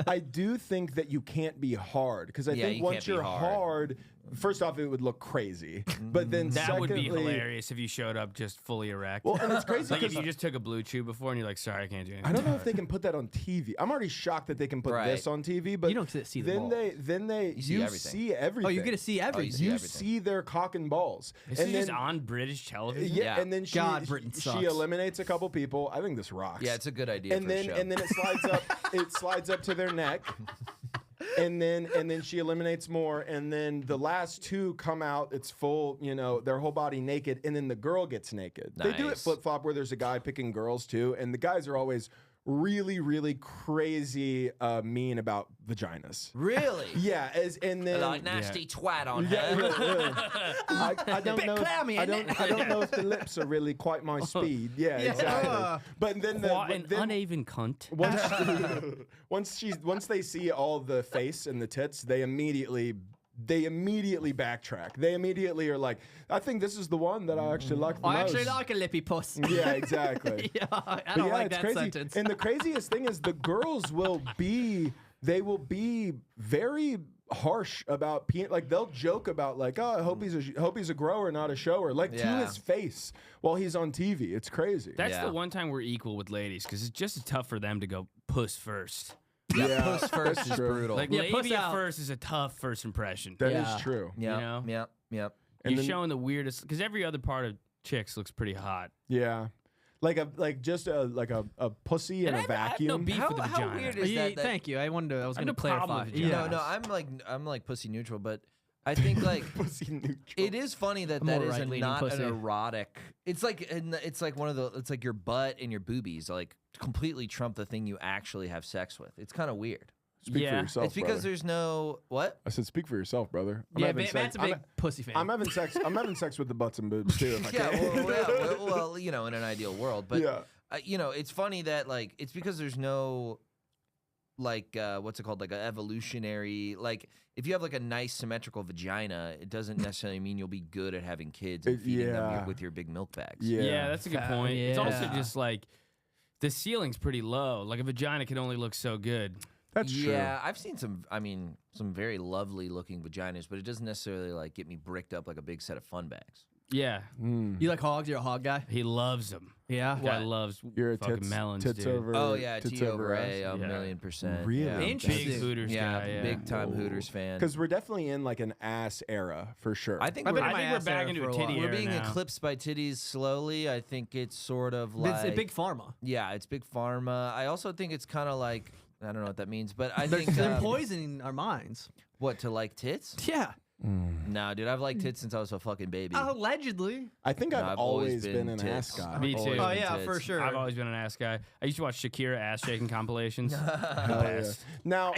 I do think that you can't be hard because I Yeah, think you once can't be you're hard. hard, first off, it would look crazy. But then That would be secondly, hilarious if you showed up just fully erect. Well, and it's crazy like if because you just took a blue chew before and you're like, sorry, I can't do anything. I don't know if they can put that on TV. I'm already shocked that they can put Right. this on TV, but You don't see the then balls. they see everything. see everything. Oh, you get to see everything. see You everything. see their cock and balls. Is and he then, just on British television? yeah, Yeah. and then God, Britain she sucks. eliminates a couple people. I think this rocks. Yeah, it's a good idea and for a then show. and then it slides up. It slides up to their neck. And then she eliminates more, and then the last 2 come out. It's full, their whole body naked, and then the girl gets naked. They do it Nice. flip flop where there's a guy picking girls too, and the guys are always really, really crazy mean about vaginas. Really? Yeah, and then Like nasty twat on yeah, her. I don't Bit know. clammy, I isn't don't know if the lips are really quite my speed. Yeah, exactly. But then What an uneven cunt. once they see all the face and the tits, they immediately backtrack. They immediately are like, I think this is the one that I actually like the I most. actually like a lippy puss. Yeah, exactly. Yeah, I But don't yeah, like it's that crazy. sentence. And the craziest thing is the girls will be very harsh about like they'll joke about like, oh, I hope he's a grower, not a shower, like to Yeah. his face while he's on TV. It's crazy. That's Yeah. the one time we're equal with ladies because it's just as tough for them to go puss first. yeah, Puss first that's is true. brutal. Like Yeah, puss labia out. first is a tough first impression. That is Yeah. true. Yep, you know? yep, yep. And You're then- showing the weirdest because every other part of chicks looks pretty hot. Yeah. Like just a pussy and And a I have no vacuum. beef with the How vagina. weird is that? Thank you. I was I going have to no problem clarify. with vagina. No, I'm like pussy neutral, but I think like Pussy neutral. it is funny that I'm that more is right-leaning not pussy. an erotic. It's like one of the. It's like your butt and your boobies like completely trump the thing you actually have sex with. It's kind of weird. Speak for yourself, it's because brother. there's no what? I said, speak for yourself, brother. Matt's a big pussy fan. I'm having sex. I'm having sex with the butts and boobs too. If I can. Well, you know, in an ideal world, but you know, it's funny that like it's because there's no like what's it called, like an evolutionary, like if you have like a nice symmetrical vagina, it doesn't necessarily mean you'll be good at having kids and feeding them with your big milk bags. Yeah, that's a good point. It's also just like the ceiling's pretty low. Like a vagina can only look so good. That's true. Yeah, I've seen some very lovely looking vaginas, but it doesn't necessarily like get me bricked up like a big set of fun bags. Yeah. You like hogs? You're a hog guy? He loves them. Yeah. Guy loves You're a fucking melons, tits dude. over. Oh yeah, tits T over ass. A, a $1,000,000%. Really? Yeah. Interesting. Big Hooters guy, yeah. Big time Hooters fan. Because we're definitely in like an ass era for sure. I think I've we're, been in my we're ass back era into for a a titty while. we're era being now. eclipsed by titties slowly. I think it's sort of like It's a big pharma. Yeah, it's big pharma. I also think it's kind of like I don't know what that means, but I They're, think they're poisoning our minds. what to like tits? Yeah. No, dude, I've liked tits since I was a fucking baby. Allegedly. I think No, I've always been an ass tits. guy. Me I've too. always Oh, been yeah, tits. for sure. I've always been an ass guy. I used to watch Shakira ass shaking compilations. Hell yeah. Best. Now,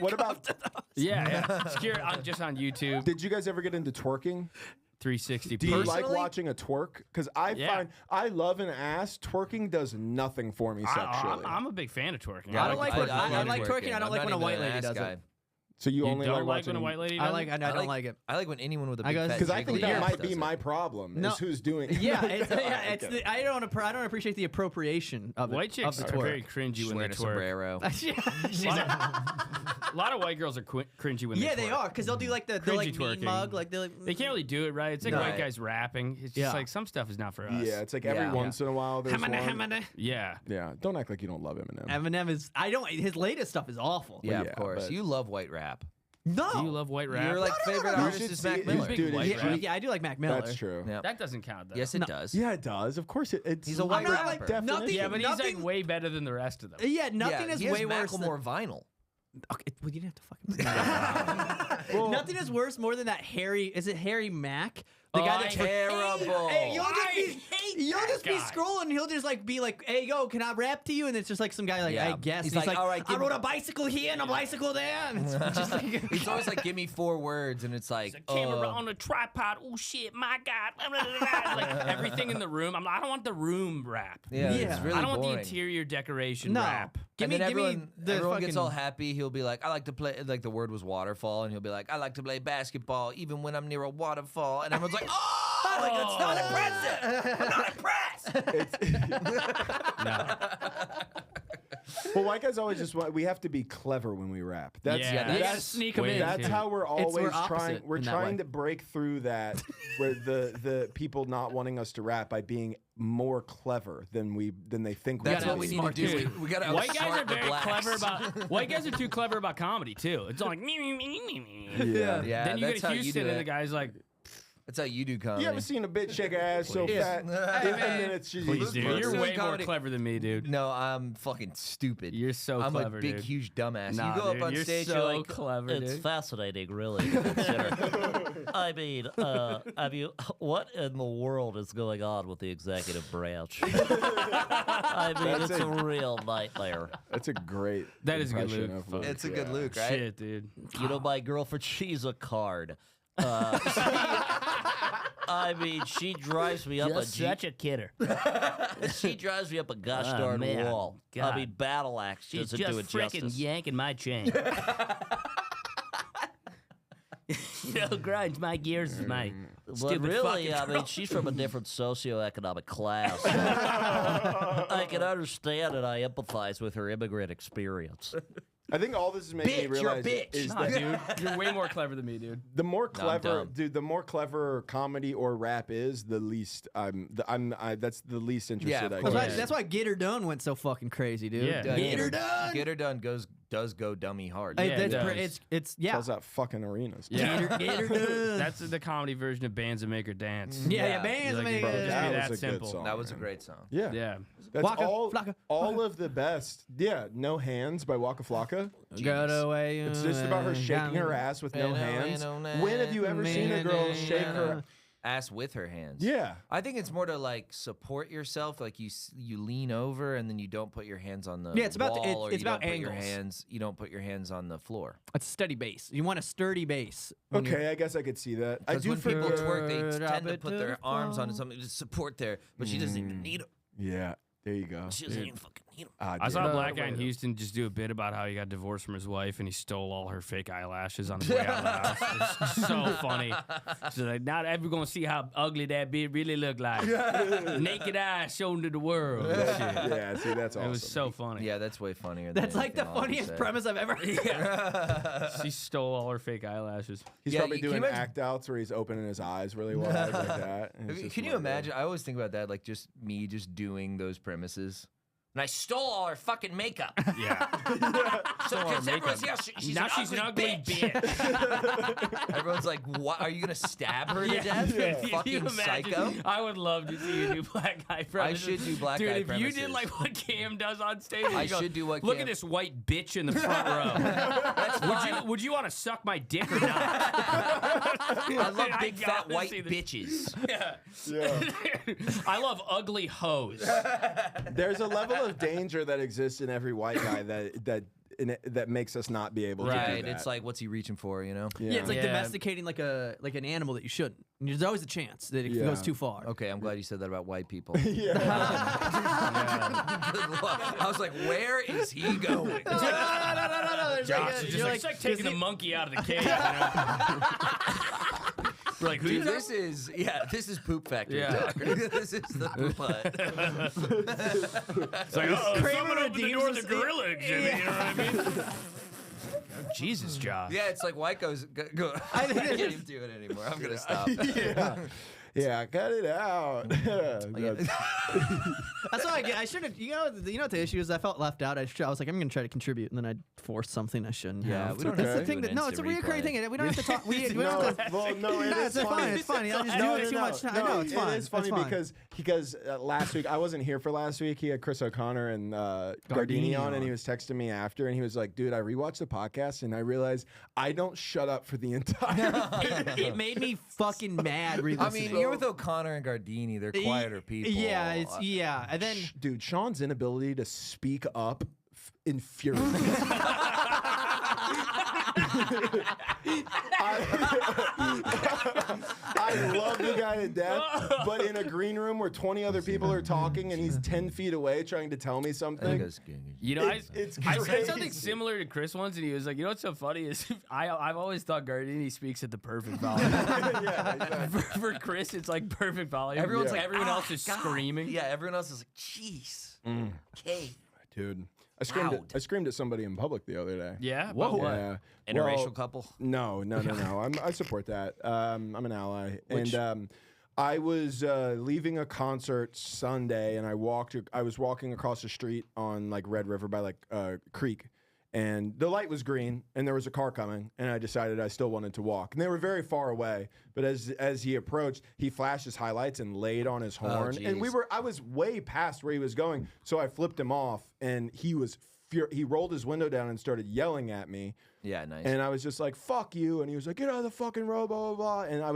what about? Yeah. Shakira just on YouTube. Did you guys ever get into twerking? 360. Do you like Personally? watching a twerk? Because I find I love an ass. Twerking does nothing for me sexually. I'm a big fan of twerking. I don't like twerking. I like twerking. twerking. I don't I'm like not when a even white an lady ass does guy. it. So you You only don't like like watching when a white lady does I don't like it. I like when anyone with a I big goes- fat because I think jiggly that ass might be does my it. problem. No. Is who's doing it. Yeah, I don't appreciate the appropriation of it. White chicks of the are twerk. very cringy when they Wearing a twerk. sombrero. A lot of white girls are cringy when they twerk. Yeah, they are because they'll do like the Cringy mean twerking. mug, like they like. They can't really do it right. It's like No. white guys rapping. It's just like some stuff is not for us. Yeah, it's like every Yeah. once in a while there's one. Yeah. Yeah, don't act like you don't love Eminem. Eminem is. I don't. His latest stuff is awful. Yeah, Yeah, of course. but- You love white rap. No. Do you love white rap? Your like favorite You artist should is see Mac it. Miller. Big Dude, white he- rap. Yeah, I do like Mac Miller. That's true. Yeah. That doesn't count though. Yes, it does. Yeah, it does. Of course, it's. He's a white by rapper. definition. Nothing- Yeah, but he's Nothing- like way better than the rest of them. Yeah, nothing Yeah, is he has way worse. Macklemore vinyl. Okay, well, you didn't have to fucking. Nothing is worse more than that Harry. Is it Harry Mack? The Oh, guy that's terrible. Hey, I you'll just be guy. scrolling. And he'll just like be like, "Hey, yo, can I rap to you?" And it's just like some guy like, Yeah. "I guess." He's And like, "All right, I give me-" rode a bicycle here and a bicycle there. And it's just like, It's always like, give me 4 words, and it's like, The camera on a tripod. Oh shit, my God. Like everything in the room. I don't want the room rap. yeah, Yeah. it's really I don't want boring. the interior decoration no. rap. Give me, And then give me everyone, the everyone fucking. gets all happy. He'll be like, I like to play, like the word was waterfall, and he'll be like, I like to play basketball even when I'm near a waterfall. And everyone's like, oh, like, that's not impressive. I'm not impressed. Well, white guys always just want. We have to be clever when we rap. That's Yeah, they gotta that's sneak 'em way in. That's too. how we're we're always opposite trying. We're in that trying way. to break through that, where the people not wanting us to rap by being more clever than they think. That's gotta what be we need to smart, do. dude. We gotta White guys outsmart are the very blacks. clever about. White guys are too clever about comedy too. It's all like me. Yeah. Yeah, Then you that's go how to you Houston do and the it. guy's like, That's how you do comedy. You ever seen a bitch shake her ass so Please. fat? Hey, and man. then it's just please, dude. Let's You're do way more comedy. clever than me, dude. No, I'm fucking stupid. You're so I'm clever, a big, dude. huge dumbass. Nah, you go dude, up on you're stage, so you're like, clever, It's dude. fascinating, really, to consider. I mean, what in the world is going on with the executive branch? I mean, That's it's a a- real nightmare. That's a great. That is a good impression Luke. of Luke. it's a good yeah. Luke, right? Shit, dude. You know, my girlfriend, she's a card. I mean, she drives me up Just a such a kidder. she drives me up a gosh Oh, darn man. wall. God. I mean, battle axe She's doesn't just do it frickin' justice. yanking my chain. You know, grinds my gears is my But stupid really, fucking I mean, troll. she's from a different socioeconomic class. I can understand and I empathize with her immigrant experience. I think all this is making me Bitch, you're a realize bitch. is Nah, that dude. You're way more clever than me, dude. the more No, I'm clever, dumb. dude, the more clever comedy or rap is, the least that's the least interested of I course. get. That's why Get Her Done went so fucking crazy, dude. Yeah. Get Her Done. Get her done does go dummy hard. Hey, Yeah, that's it pre- does. it's yeah. Sells out fucking arenas. Yeah. Get her done. That's the comedy version of Bands That Make Her Dance. yeah, bands Like, make bro, it. just be That that was a good simple. song. That was a man. great song. Yeah. Yeah. That's Waka all Flocka, all of the best. Yeah, No Hands by Waka Flocka. Got away. It's just about her shaking her ass with no hands. When have you ever seen a girl shake her? ass with her hands. Yeah. I think it's more to like support yourself. Like you lean over and then you don't put your hands on the it's about wall, or it's you about don't put your angles. hands. You don't put your hands on the floor. It's a steady base. You want a sturdy base. Okay, I guess I could see that. I Because do when people forget. twerk, they Drop tend to it put to their the arms onto floor. something to support there, but she doesn't even need them. Yeah, there you go. She doesn't even fucking need them. Ah, I dude. saw a black guy in Houston just do a bit about how he got divorced from his wife and he stole all her fake eyelashes on his way out of the house. It's so funny. She's like, now everyone's gonna see how ugly that bitch really look like. Naked eyes shown to the world. and shit. Yeah, see, that's awesome. It was so funny. Yeah, that's way funnier. That's than like the anything I'll funniest say. premise I've ever heard. She stole all her fake eyelashes. He's Yeah, probably can you doing imagine- act outs where he's opening his eyes really wide like that. and it's just Can you like, imagine? I always think about that, like just me just doing those premises. And I stole all her fucking makeup. Yeah. So all her because everyone makeup. sees she's Now an she's an ugly ugly bitch. bitch. Everyone's like, "What? Are you gonna stab her to death? Yeah. Can you Fucking imagine? psycho!" I would love to see you do black guy premises. should do black Dude, guy if you premises. did like what Cam does on stage, I you go, should do what Look Cam- at this white bitch in the front row. Would you want to suck my dick or not? I love I big fat gotta white see this. bitches. Yeah. Yeah. I love ugly hoes. There's a level of danger that exists in every white guy that makes us not be able to do Right? that. It's like, what's he reaching for? You know? Yeah, it's like Yeah. domesticating like an animal that you shouldn't. And there's always a chance that it goes too far. Okay, I'm glad you said that about white people. yeah. I was like, where is he going? No. There's Josh is just you're like, it's like taking the monkey out of the cage. You know? We're like, who Dude, you this is poop factory Yeah. talk. This is the poop hut. It's like, oh, Kramer someone opened the door of the redeems gorilla exhibit. You know what I mean? Jesus, Josh. Yeah, it's like white goes. Go. I can't even do it anymore. I'm gonna stop. Yeah, cut it out. That's why I should have. You know what the issue is? I felt left out. I was like, I'm going to try to contribute, and then I forced something I shouldn't Yeah, have. we don't That's have the to thing do that an no, it's a instant reoccurring replay. thing. We don't have to talk. We don't No, have to. well, no, it No, is it's funny. fine. It's fine. I just No, do it too much. I know it's fine. It is funny It's fine. because last week I wasn't here for last week. He had Chris O'Connor and Gardini on, and he was texting me after, and he was like, "Dude, I rewatched the podcast, and I realized I don't shut up for the entire." It made me fucking mad. I Re-listening. mean, you're with O'Connor and Gardini. They're quieter people. Yeah, and then Dude, Sean's inability to speak up infuriates me. I love the guy to death, but in a green room where 20 other people are talking and he's 10 feet away trying to tell me something. You know, It's I said something crazy. similar to Chris once, and he was like, "You know what's so funny is I've always thought Gardini speaks at the perfect volume. Yeah, exactly. For Chris, it's like perfect volume. Everyone's like, everyone else is God. screaming. Yeah, everyone else is like, jeez. Okay. Dude, I Loud. screamed at somebody in public the other day. Yeah. About what? Yeah. Interracial Well, couple. No. I support that. I'm an ally. And I was leaving a concert Sunday, and I was walking across the street on like Red River by like Creek, and the light was green, and there was a car coming, and I decided I still wanted to walk. And they were very far away, but as he approached, he flashed his highlights and laid on his horn, and I was way past where he was going, so I flipped him off, and he was he rolled his window down and started yelling at me. Yeah, nice. And I was just like, "Fuck you!" And he was like, "Get out of the fucking road, blah blah blah." And I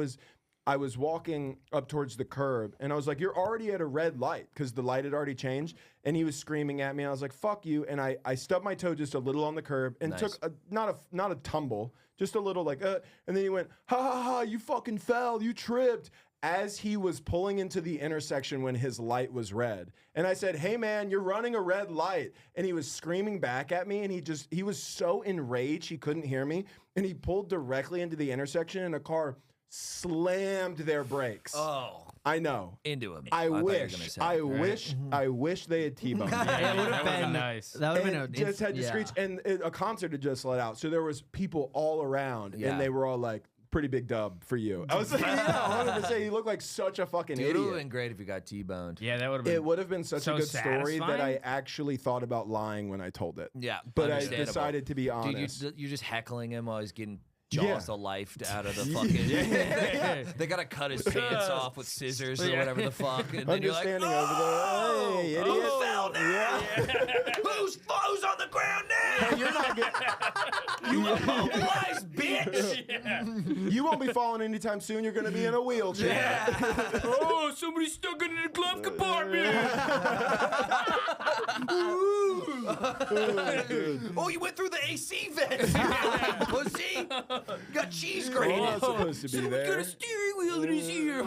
was walking up towards the curb, and I was like, "You're already at a red light," because the light had already changed. And he was screaming at me. And I was like, "Fuck you!" And I stubbed my toe just a little on the curb and took not a tumble, just a little like. And then he went, "Ha ha ha! You fucking fell! You tripped!" As he was pulling into the intersection when his light was red. And I said, "Hey man, you're running a red light." And he was screaming back at me, and he was so enraged he couldn't hear me. And he pulled directly into the intersection, and a car slammed their brakes. Oh. I know. Into him. I thought you were wish gonna say. I wish they had T-boned me. it would have been nice. That would have been And just had to screech, and a concert had just let out, so there was people all around, Yeah. and they were all like, "Pretty big dub for you." I was like, "Yeah, 100%." He looked like such a fucking Dude, it would have idiot. been great if you got T-boned. Yeah, that would have been. It would have been such so a good story that I satisfying. actually thought about lying when I told it. Yeah, But I understandable. decided to be honest. Dude, you're just heckling him while he's getting Yeah. jaws of life out of the fucking. They gotta cut his pants off with scissors or whatever the fuck, and then you're like, Understanding "Oh, over there. Hey, idiot. who fell now? Yeah. Who's on the ground now?" Hey, you're not getting. You immobilized bitch. Yeah. You won't be falling anytime soon. You're going to be in a wheelchair. Oh, somebody stuck it in the glove compartment. Oh, you went through the AC vent. Pussy. You got cheese grated. We're not supposed to be Somebody there. got a steering wheel in his ear.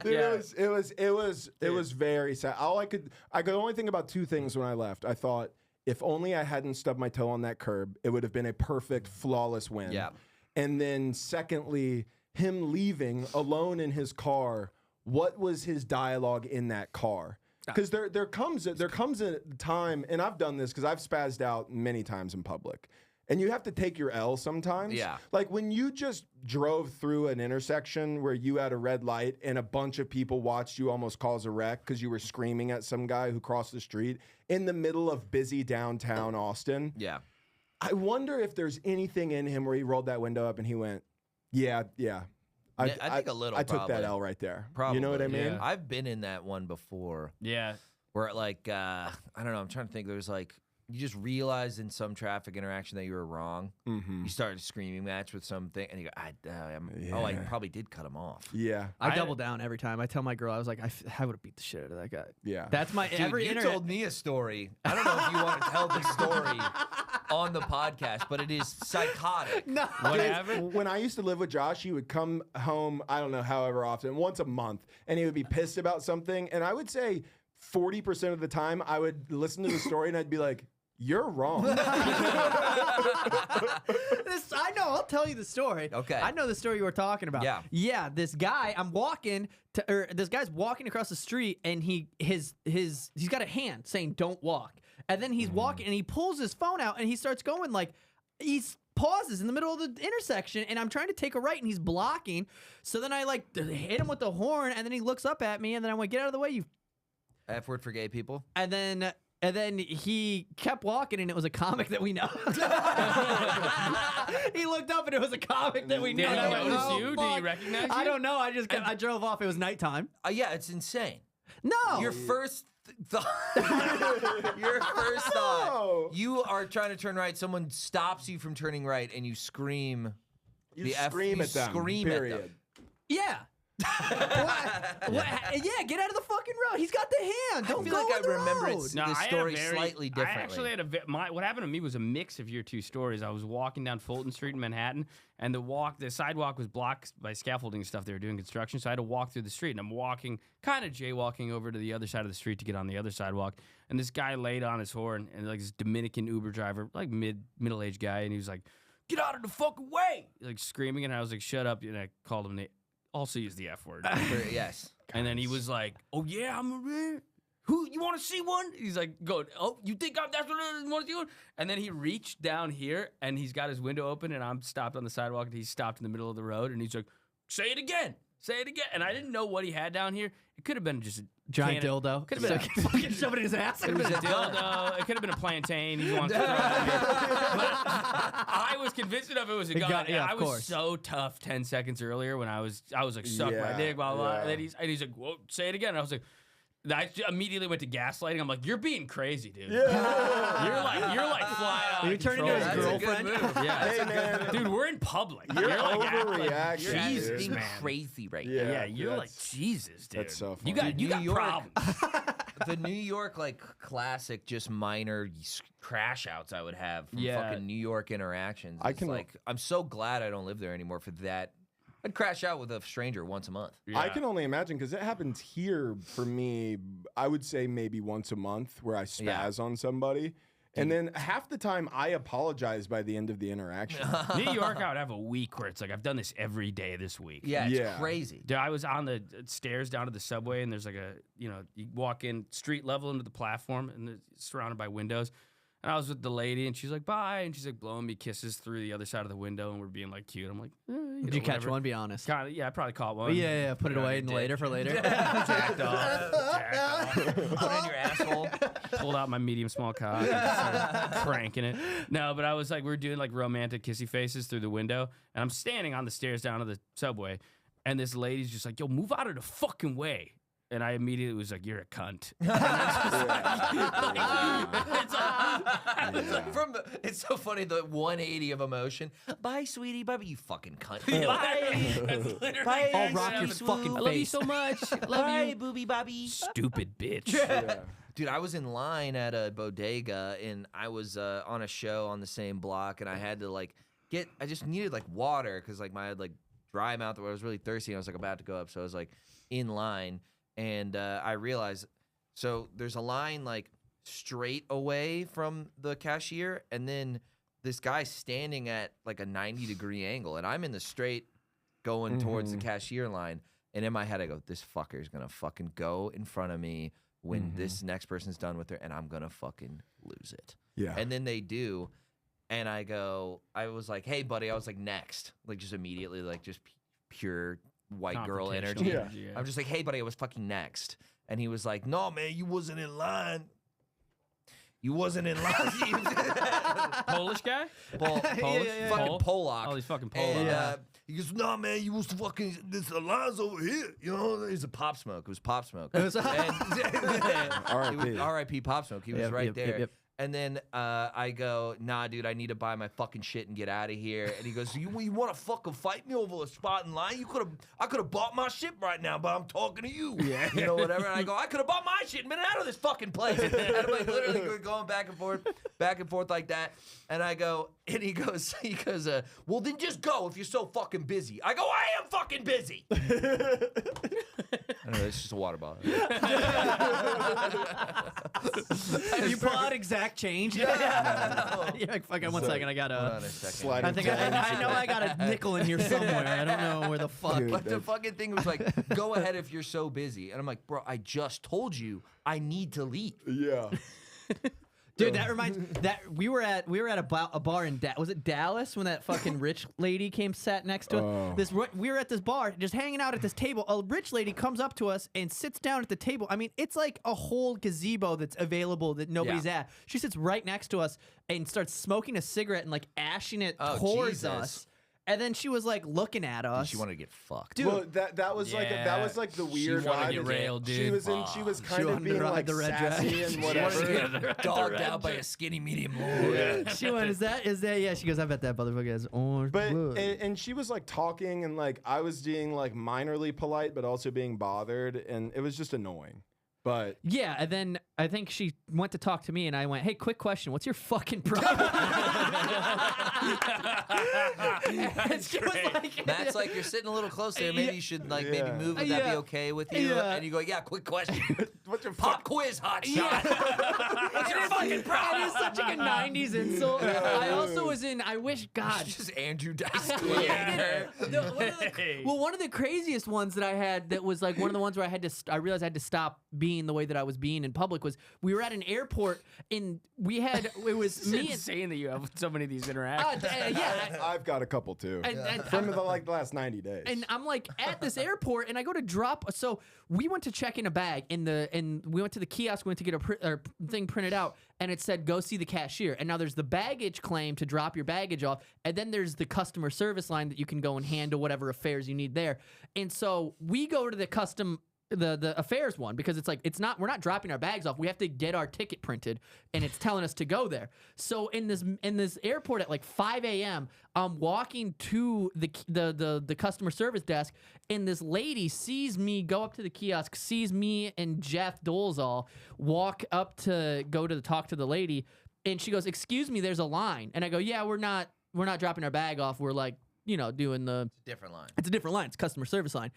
Dude, Yeah. it was very sad. I could only think about two things when I left. I thought, if only I hadn't stubbed my toe on that curb, it would have been a perfect, flawless win. Yeah. And then secondly, him leaving alone in his car. What was his dialogue in that car? Because there comes a time, and I've done this because I've spazzed out many times in public. And you have to take your L sometimes. Yeah. Like when you just drove through an intersection where you had a red light and a bunch of people watched you almost cause a wreck because you were screaming at some guy who crossed the street in the middle of busy downtown Austin. Yeah. I wonder if there's anything in him where he rolled that window up and he went, yeah. I think a little, I took probably. that L right there. Probably. You know what I mean? Yeah. I've been in that one before Yeah. where like, I don't know, I'm trying to think. There's like, you just realized in some traffic interaction that you were wrong. Mm-hmm. You started a screaming match with something, and you go, I probably did cut him off. Yeah. I double down every time. I tell my girl, I was like, I would have beat the shit out of that guy. Yeah. That's my Dude, every you internet. told me a story. I don't know if you want to tell the story on the podcast, but it is psychotic. No. What Dude, happened? when I used to live with Josh, he would come home, I don't know, however often, once a month, and he would be pissed about something. And I would say 40% of the time, I would listen to the story and I'd be like, you're wrong. I know. I'll tell you the story. Okay. I know the story you were talking about. Yeah. Yeah. This guy, this guy's walking across the street, and he's got a hand saying "Don't walk," and then he's walking, and he pulls his phone out, and he starts going like he's pauses in the middle of the intersection, and I'm trying to take a right, and he's blocking. So then I like hit him with the horn, and then he looks up at me, and then I went, "Get out of the way, you!" F word for gay people. And then he kept walking, and it was a comic that we know. He looked up, and it was a comic that we Did know. he And I went, notice "Oh, you? Did fuck." he recognize you? I don't know. I drove off. It was nighttime. Yeah, it's insane. No. Your first thought. Your first thought. You are trying to turn right. Someone stops you from turning right, and you scream. You scream at them. Scream period. at them. Yeah. What? Yeah, get out of the fucking road. He's got the hand. Don't I feel go like I on the remember road. the story slightly I differently. actually had what happened to me was a mix of your two stories. I was walking down Fulton Street in Manhattan, and the sidewalk was blocked by scaffolding and stuff. They were doing construction, so I had to walk through the street. And I'm walking, kind of jaywalking over to the other side of the street to get on the other sidewalk. And this guy laid on his horn, and like this Dominican Uber driver, like middle-aged guy, and he was like, "Get out of the fucking way!" Like screaming, and I was like, "Shut up!" And I called him. Also use the F word. Yes. And then he was like, "Oh yeah, I'm a rare. Who you want to see one?" He's like, "Go. Oh, you think that's what I want to see one?" And then he reached down here, and he's got his window open, and I'm stopped on the sidewalk, and he's stopped in the middle of the road, and he's like, "Say it again. Say it again." And I didn't know what he had down here. It could have been just a Giant dildo. Could have been fucking shove it in his ass. a dildo. It could have been a plantain. He wants to throw it at me. But I was convinced enough it was a gun. yeah, I of was course. so tough 10 seconds earlier when I was like, suck my Yeah, dick, blah, blah, blah. yeah. And then he's like, "Whoa, say it again." And I was like, I immediately went to gaslighting. I'm like, "You're being crazy, dude. Yeah. You're like flying out. You of turned into control. his That's a good girlfriend. move. Yeah. Hey, man. Dude, we're in public. You're like acting like- overreacting, you're dude. Jesus, being man. crazy right Yeah. now. Yeah, you're like that's- Jesus, dude. that's so You funny. got New York- problems. The New York like classic, just minor crash outs I would have from Yeah. fucking New York interactions. I It's can- like I'm so glad I don't live there anymore for that. I'd crash out with a stranger once a month. I can only imagine because it happens here for me. I would say maybe once a month where I spaz on somebody. And then half the time I apologize by the end of the interaction. New York, I would have a week where it's like, I've done this every day this week. Yeah, it's Yeah. crazy. Dude, I was on the stairs down to the subway, and there's like you walk in street level into the platform, and it's surrounded by windows. And I was with the lady, and she's like, "Bye," and she's like blowing me kisses through the other side of the window, and we're being like cute. I'm like, Did you catch one? Be honest. Kinda, yeah, I probably caught one. Yeah. Put it away and later for later. Jacked off. Put in your asshole. Pulled out my medium small cock and started cranking it. No, but I was like, we were doing like romantic kissy faces through the window, and I'm standing on the stairs down to the subway, and this lady's just like, "Yo, move out of the fucking way." And I immediately was like, "You're a cunt." It's so funny, the 180 of emotion. Bye, sweetie. Bye, you fucking cunt. Bye. Bye. I'll rock your fucking face. I love you so much. Bye, you, booby bobby. Stupid bitch. Dude, I was in line at a bodega, and I was on a show on the same block, and I had to I just needed water because I had dry mouth where I was really thirsty, and I was about to go up, so I was in line. And I realized, so there's a line straight away from the cashier, and then this guy standing at a 90-degree angle, and I'm in the straight going towards the cashier line. And in my head, I go, this fucker's gonna fucking go in front of me when this next person's done with her, and I'm gonna fucking lose it. Yeah. And then they do, and I was like, hey, buddy, I was next, just immediately, just pure white girl energy. Yeah. I'm just like, hey, buddy, I was fucking next. And he was like, no, man, you wasn't in line. You wasn't in line. Polish guy? Polish? Fucking Polak. Oh, he's fucking Polak. And he goes, nah, man, you was fucking, this line's over here. You know, he's a Pop Smoke. It was Pop Smoke. R.I.P. Pop Smoke. He was right there. Yep. And then I go, nah, dude, I need to buy my fucking shit and get out of here. And he goes, you want to fucking fight me over a spot in line? I could have bought my shit right now, but I'm talking to you. Yeah. You know, whatever. And I go, I could have bought my shit and been out of this fucking place. And I'm literally going back and forth like that. And I go, and he goes, well, then just go if you're so fucking busy. I go, I am fucking busy. I don't know, it's just a water bottle. You pull out exact change? Yeah. You're like, fuck, 1 second, I gotta. Hold on a second. I think I know I got a nickel in here somewhere. I don't know where the fuck. Dude, but the fucking thing was go ahead if you're so busy. And I'm like, bro, I just told you I need to leave. Yeah. Dude, that reminds that we were at a bar in was it Dallas when that fucking rich lady sat next to us. We were at this bar just hanging out at this table. A rich lady comes up to us and sits down at the table. I mean, it's like a whole gazebo that's available that nobody's at. She sits right next to us and starts smoking a cigarette and ashing it towards us. And then she was looking at us. Dude, she wanted to get fucked. Dude, well, that was the weird she wanted to get railed, dude. She was kind of being sassy and whatever. Dogged out by a skinny medium lord. Yeah. She went, is that? Yeah. She goes, I bet that motherfucker has orange blood. And she was talking and I was being minorly polite, but also being bothered, and it was just annoying. But yeah, and then I think she went to talk to me, and I went, "Hey, quick question. What's your fucking problem?" And she was Matt's you're sitting a little close there. Maybe you should maybe move. Would that be okay with you? And you go, "Yeah, quick question. What's your pop quiz, hot shot? What's your fucking problem?" It is such a 90s insult. I also was in. I wish God. Just Andrew Dice. One of the craziest ones that I had that was one of the ones where I realized I had to stop being the way that I was being in public was we were at an airport and it was me and insane that you have so many of these interactions. I've got a couple too. From the last 90 days. And I'm at this airport and I go to drop. So we went to check in a bag and we went to the kiosk, went to get a thing printed out, and it said go see the cashier. And now there's the baggage claim to drop your baggage off, and then there's the customer service line that you can go and handle whatever affairs you need there. And so we go to the affairs one because we're not dropping our bags off. We have to get our ticket printed, and it's telling us to go there. So in this airport at 5 a.m., I'm walking to the customer service desk, and this lady sees me go up to the kiosk, sees me and Jeff Dolezal walk up to go to talk to the lady, and she goes, "Excuse me, there's a line." And I go, "Yeah, we're not dropping our bag off. We're doing the different line. It's a different line. It's a customer service line."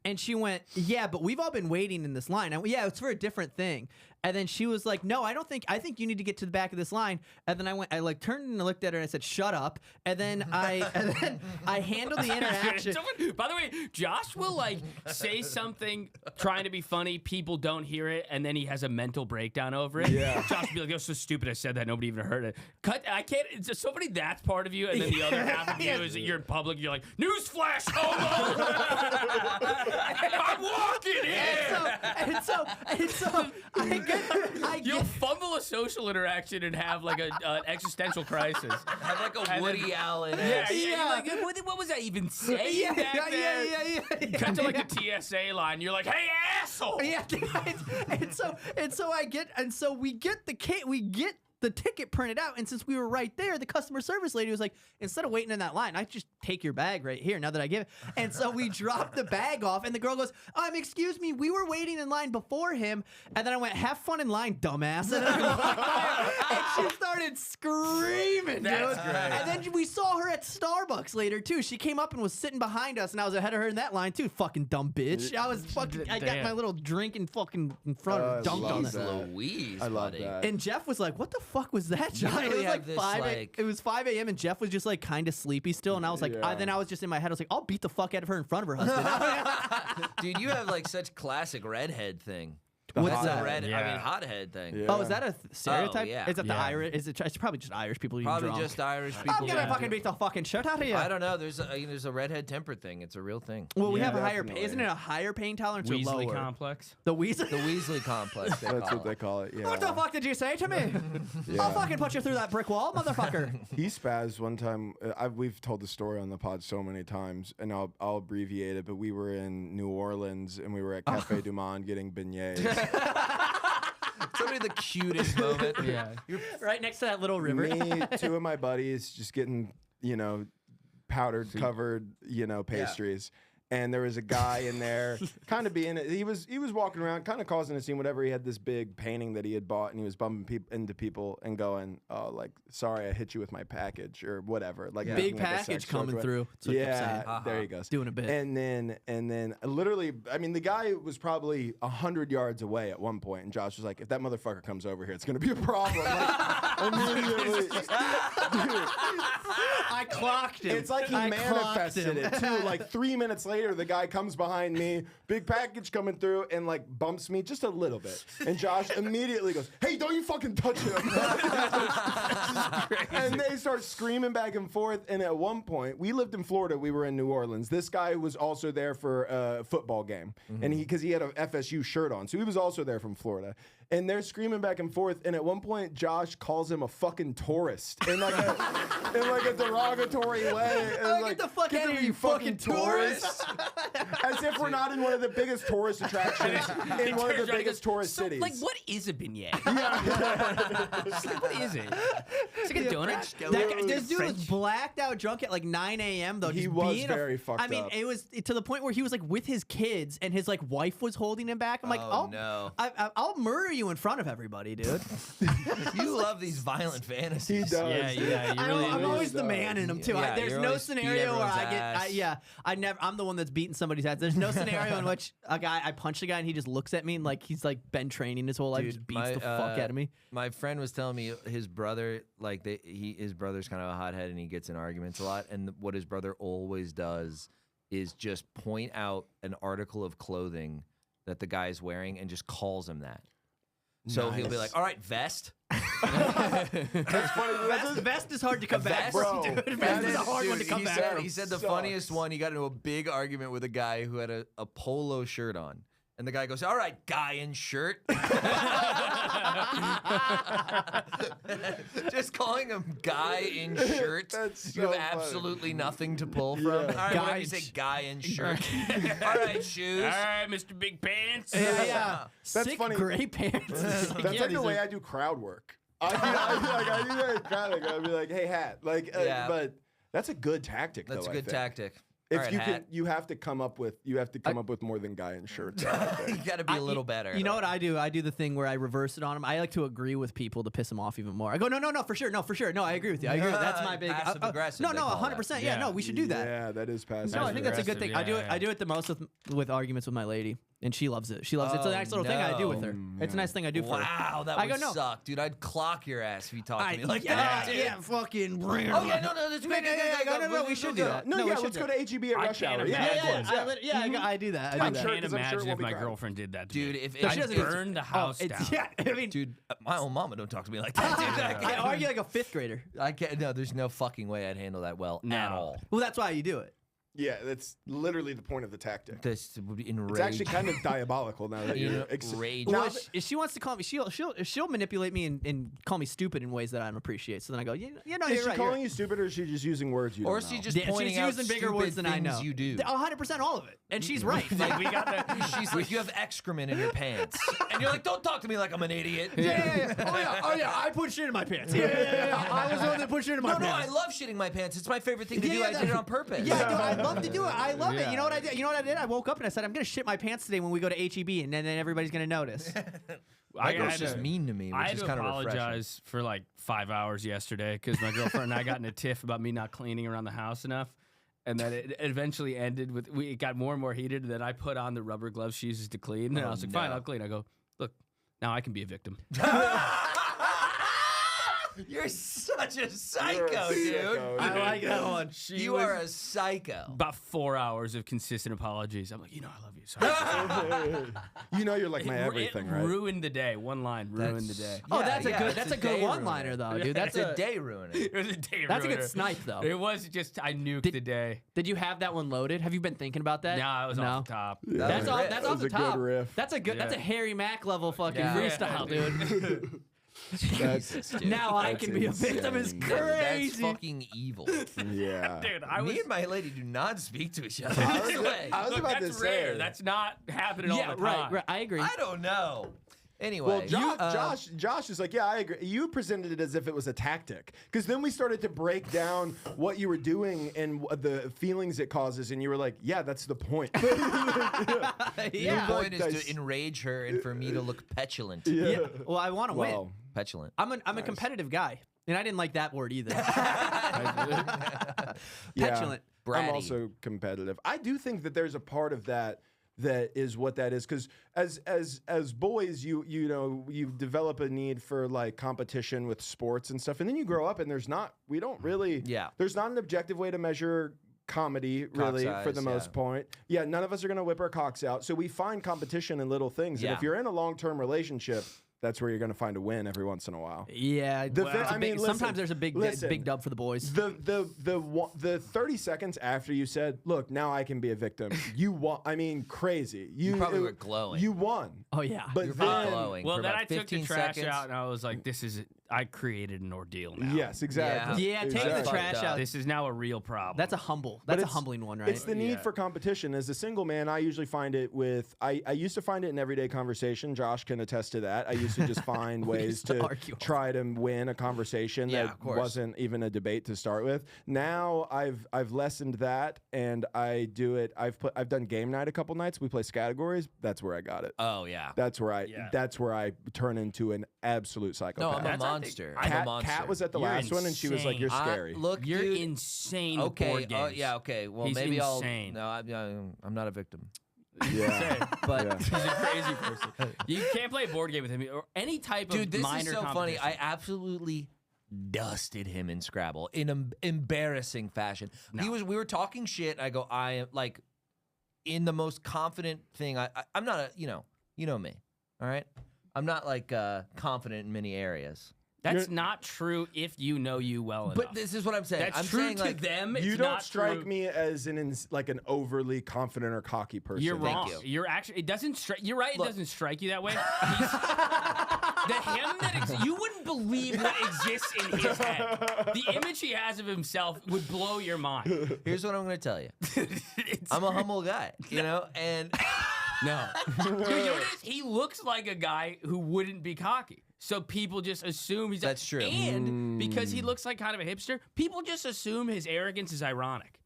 And she went, "Yeah, but we've all been waiting in this line." I went, "Yeah, it's for a different thing." And then she was like, "No, I think you need to get to the back of this line." And then I turned and looked at her and I said, "Shut up." And then I handled the interaction. By the way, Josh will say something trying to be funny, people don't hear it, and then he has a mental breakdown over it. Yeah. Josh will be like, "You're so stupid, I said that, nobody even heard it." I can't, it's just somebody that's part of you, and then the other half of you is that you're in public, you're like, "Newsflash, homo!" I'm walking here. And so I You'll get fumble a social interaction and have like an existential crisis. Have like a Woody Allen. Yeah. Yeah. You're like, what was I even saying back there? yeah. Cut to like the TSA line. You're like, hey, asshole. Yeah, we get the ticket printed out, and since we were right there, the customer service lady was like, instead of waiting in that line, I just take your bag right here now that I give it. And so we dropped the bag off, and the girl goes, excuse me, we were waiting in line before him. And then I went, have fun in line, dumbass. And she started screaming, dude. That's great. And then we saw her at Starbucks later too. She came up and was sitting behind us, and I was ahead of her in that line too. Fucking dumb bitch. I got my little drink in fucking in front of her, dunked on it. Louise, I love buddy. that. And Jeff was like, what the fuck was that, John? It was really like have this, 5 like- It was 5 a.m. and Jeff was just like kind of sleepy still. And I was like, Yeah. then I was just in my head, I was like, I'll beat the fuck out of her in front of her husband. Dude, you have like such classic redhead thing. What's That's that? a red. I Yeah. mean, hothead thing. Yeah. Oh, is that a stereotype? yeah. Is it the Yeah. Irish? It's probably just Irish people being Probably drunk. just Irish people. I'm gonna that- fucking beat the fucking shit out of you. I don't know. There's a redhead temper thing. It's a real thing. Well, we Yeah, have a higher definitely. isn't it a higher pain tolerance or Weasley lower? complex. The Weasley. The Weasley complex. They That's call what they it. call it. Yeah. What the fuck did you say to me? I'll fucking put you through that brick wall, motherfucker. He spazzed one time. We've told the story on the pod so many times, and I'll abbreviate it. But we were in New Orleans, and we were at Cafe Du Monde getting beignets. Probably the cutest moment. Yeah. Right next to that little river. Me, two of my buddies, just getting powdered covered pastries. And there was a guy in there, kind of being. He was walking around, kind of causing a scene. Whatever. He had this big painting that he had bought, and he was bumping into people and going, "Oh, like sorry, I hit you with my package or whatever." Like Big making, like, a package sex joke coming or through. That's what I'm Yeah, saying. there he goes. Doing a bit. And then literally, I mean, the guy was probably 100 yards away at one point, and Josh was like, "If that motherfucker comes over here, it's gonna be a problem." Like, immediately, I clocked him. it's like he I manifested clocked him. it too. Like 3 minutes later, the guy comes behind me, big package coming through, and like bumps me just a little bit. And Josh immediately goes, "Hey, don't you fucking touch him!" And they start screaming back and forth. And at one point, we lived in Florida, we were in New Orleans. This guy was also there for a football game, and because he had a FSU shirt on, so he was also there from Florida. And they're screaming back and forth. And at one point, Josh calls him a fucking tourist in like a derogatory way. And Oh, like, get the fuck "Get out of him, here, you fucking tourist!" As if we're not in one of the biggest tourist attractions in one of the biggest tourist cities. Like, what is a beignet? Just like, what is it? It's like a donut. This dude was blacked out drunk at like 9 a.m. though. He just was being very fucked I mean, up. it was to the point where he was like with his kids and his like wife was holding him back. I'm like, Oh, no. I'll murder you in front of everybody, dude. You love these violent fantasies. He does. Yeah, you really. I'm always the does. man in them too. Yeah, There's you're no always beat scenario where everyone's ass. I'm the one that's beating somebody's ass. There's no scenario in which I punch a guy and he just looks at me and like he's like been training his whole life, Dude, just beats the fuck out of me. My friend was telling me his brother, like his brother's kind of a hothead and he gets in arguments a lot. And what his brother always does is just point out an article of clothing that the guy's wearing and just calls him that. So he'll be like, "All right, vest." That's funny. Vest is hard to come back Vest? from, Bro, dude. Vest is a hard Dude, one to come he back said, from. he said the Sucks. funniest one. He got into a big argument with a guy who had a polo shirt on. And the guy goes, "All right, guy in shirt." Just calling him guy in shirt. That's You so have funny. absolutely nothing to pull from. Yeah. All right, Guy why do you in say guy in shirt? All right, shoes. All right, Mr. Big Pants. Yeah. That's Sick funny. gray pants. That's like the way I do crowd work. I do that in crowd work. I'll be like, "Hey, hat." Like, Yeah. but that's a good tactic. That's though, a I good think. tactic. If All right, you hat. can, you have to come up with more than guy in shirts. I You think. got to be a little better. You know what I do? I do the thing where I reverse it on them. I like to agree with people to piss them off even more. I go, no, for sure. No, I agree with you. I agree. That's my big Passive aggressive, No, they call 100%. Yeah, that. no, we should do that. Yeah, that is passive. No, I think that's a good thing. aggressive, I do it the most with arguments with my lady, and she loves it. She loves it. It's a Oh, nice little thing I do with her. no. It's a nice thing I do for her. Wow, that I would go, no. suck, dude. I'd clock your ass if you talked to me like yeah, that. dude. yeah, fucking. Oh yeah, no, that's great. No, we should do that. No, we yeah, should let's do go that. to HEB at I rush can't hour. imagine. I do that. I I'm sure, can't 'cause I'm sure imagine it won't if be my crowded. girlfriend did that to Dude, me. if No, she I doesn't- burn the house down. Yeah, I mean, dude, my own mama don't talk to me like that, dude. I argue like a fifth grader. I can't. No, there's no fucking way I'd handle that well at all. Well, that's why you do it. Yeah, that's literally the point of the tactic. This would be enraged. It's actually kind of diabolical now that you're enraged. Well, if she wants to call me, she'll manipulate me and call me stupid in ways that I don't appreciate. So then I go, you know, Is you're she right. calling you stupid, or is she just using words you don't know? Or is she just pointing out she's using bigger words than I know. you do? 100% all of it, and she's right. Like we got to. She's like, you have excrement in your pants, and you're like, don't talk to me like I'm an idiot. Yeah. Oh yeah. I put shit in my pants. Yeah. I was the one that put shit in my pants. No, I love shitting my pants. It's my favorite thing to do. I did it on purpose. Yeah, dude, I love to do it. I love it. You know what I did? I woke up and I said, I'm gonna shit my pants today when we go to HEB, and then everybody's gonna notice. That girl's just mean to me, which is kind of refreshing. I had to apologize for like 5 hours yesterday because my girlfriend and I got in a tiff about me not cleaning around the house enough. And then it eventually ended with, it got more and more heated. And then I put on the rubber gloves she uses to clean. And I was like, fine, I'll clean. I go, look, now I can be a victim. You're such a psycho, dude. I like that one. You are a psycho. About 4 hours of consistent apologies. I'm like, I love you. Sorry. You know you're like my everything, right? Ruined the day. One line, ruined the day. Oh, that's a good one-liner though, dude. That's a day ruiner. It was a day That's ruiner. a good snipe though. It was just, I nuked the day. Did you have that one loaded? Have you been thinking about that? No, it was off the top. That's off the top. Good riff. That's a Harry Mack level fucking freestyle, dude. Jesus, dude. Now I can be a victim is crazy. That's fucking evil. Yeah. Dude, Me and my lady do not speak to each other. I was about to that's say. rare. That's not happening all the time. Right. I agree. I don't know. Anyway, well, Josh is like, yeah, I agree. You presented it as if it was a tactic, because then we started to break down what you were doing and the feelings it causes, and you were like, yeah, that's the point. Your point is to enrage her and for me to look petulant. Yeah. Well, I want to win. Petulant. I'm a competitive guy, and I didn't like that word either. Petulant. Bratty. I'm also competitive. I do think that there's a part of that is what that is, because as boys you develop a need for like competition with sports and stuff, and then you grow up and there's not an objective way to measure comedy really for the most part. Yeah, none of us are gonna whip our cocks out, so we find competition in little things. And if you're in a long-term relationship, that's where you're going to find a win every once in a while. Yeah, sometimes there's a big dub for the boys. The 30 seconds after you said, "Look, now I can be a victim," you won. I mean, crazy. You probably were glowing. You won. Oh yeah, but you're glowing. Well, then I took the trash out, and I was like, "This is I created an ordeal now." Yes, exactly. Yeah, taking the trash out. This is now a real problem. That's a humbling one, right? It's the need for competition. As a single man, I usually find it with. I used to find it in everyday conversation. Josh can attest to that. I used to just find ways to try to win a conversation that wasn't even a debate to start with. Now I've lessened that, and I do it. I've done game night a couple nights. We play categories. That's where I got it. Oh yeah. That's where I turn into an absolute psychopath. No, I'm a monster. Kat was at the last one, and she was like, "You're scary." Look, you're insane. Okay. Board games. Yeah. Okay. Well, He's maybe insane. I'm not a victim. Yeah, but he's a crazy person. You can't play a board game with him or any type of this minor is so funny. I absolutely dusted him in Scrabble in an embarrassing fashion. We were talking shit. And I go, I am like in the most confident thing. I'm not a you know me. All right, I'm not like confident in many areas. That's not true if you know you well enough. But this is what I'm saying. That's I'm true saying, to like, them. You it's don't not strike true. me as an overly confident or cocky person. You're wrong. you. You're actually. It doesn't strike. You're right. Look. It doesn't strike you that way. You wouldn't believe what exists in his head. The image he has of himself would blow your mind. Here's what I'm going to tell you. I'm a humble guy, and no, dude, you know what it is? He looks like a guy who wouldn't be cocky. So people just assume he's. That's true. And because he looks like kind of a hipster, people just assume his arrogance is ironic.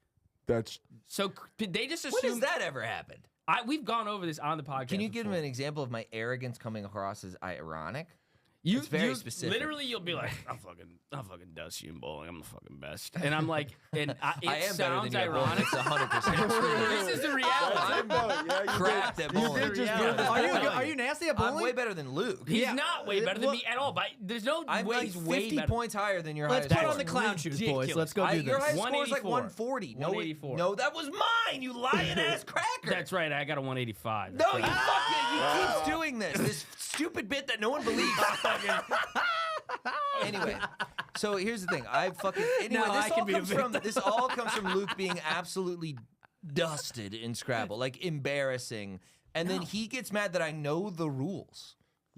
So they just assume. When has that ever happened? We've gone over this on the podcast. Can you give before. me an example of my arrogance coming across as ironic? It's very specific. Literally, you'll be like, I'm fucking dust you in bowling. I'm the fucking best. And I'm like, it I am sounds better than you ironic. It's 100% true. This is the reality. I'm cracked at bowling. Are you nasty at bowling? I'm way better than Luke. He's not way better than me at all. But there's no I'm way like he's way 50 better. points higher than your Let's highest put score. on the clown shoes, boys. Let's go do Your this. highest score is like 184. 140. 184. No, that was mine, you lying ass cracker. That's right. I got a 185. No, you keep doing this stupid bit that no one believes. Anyway, so here's the thing. This all comes from Luke being absolutely dusted in Scrabble, like embarrassing. And then he gets mad that I know the rules.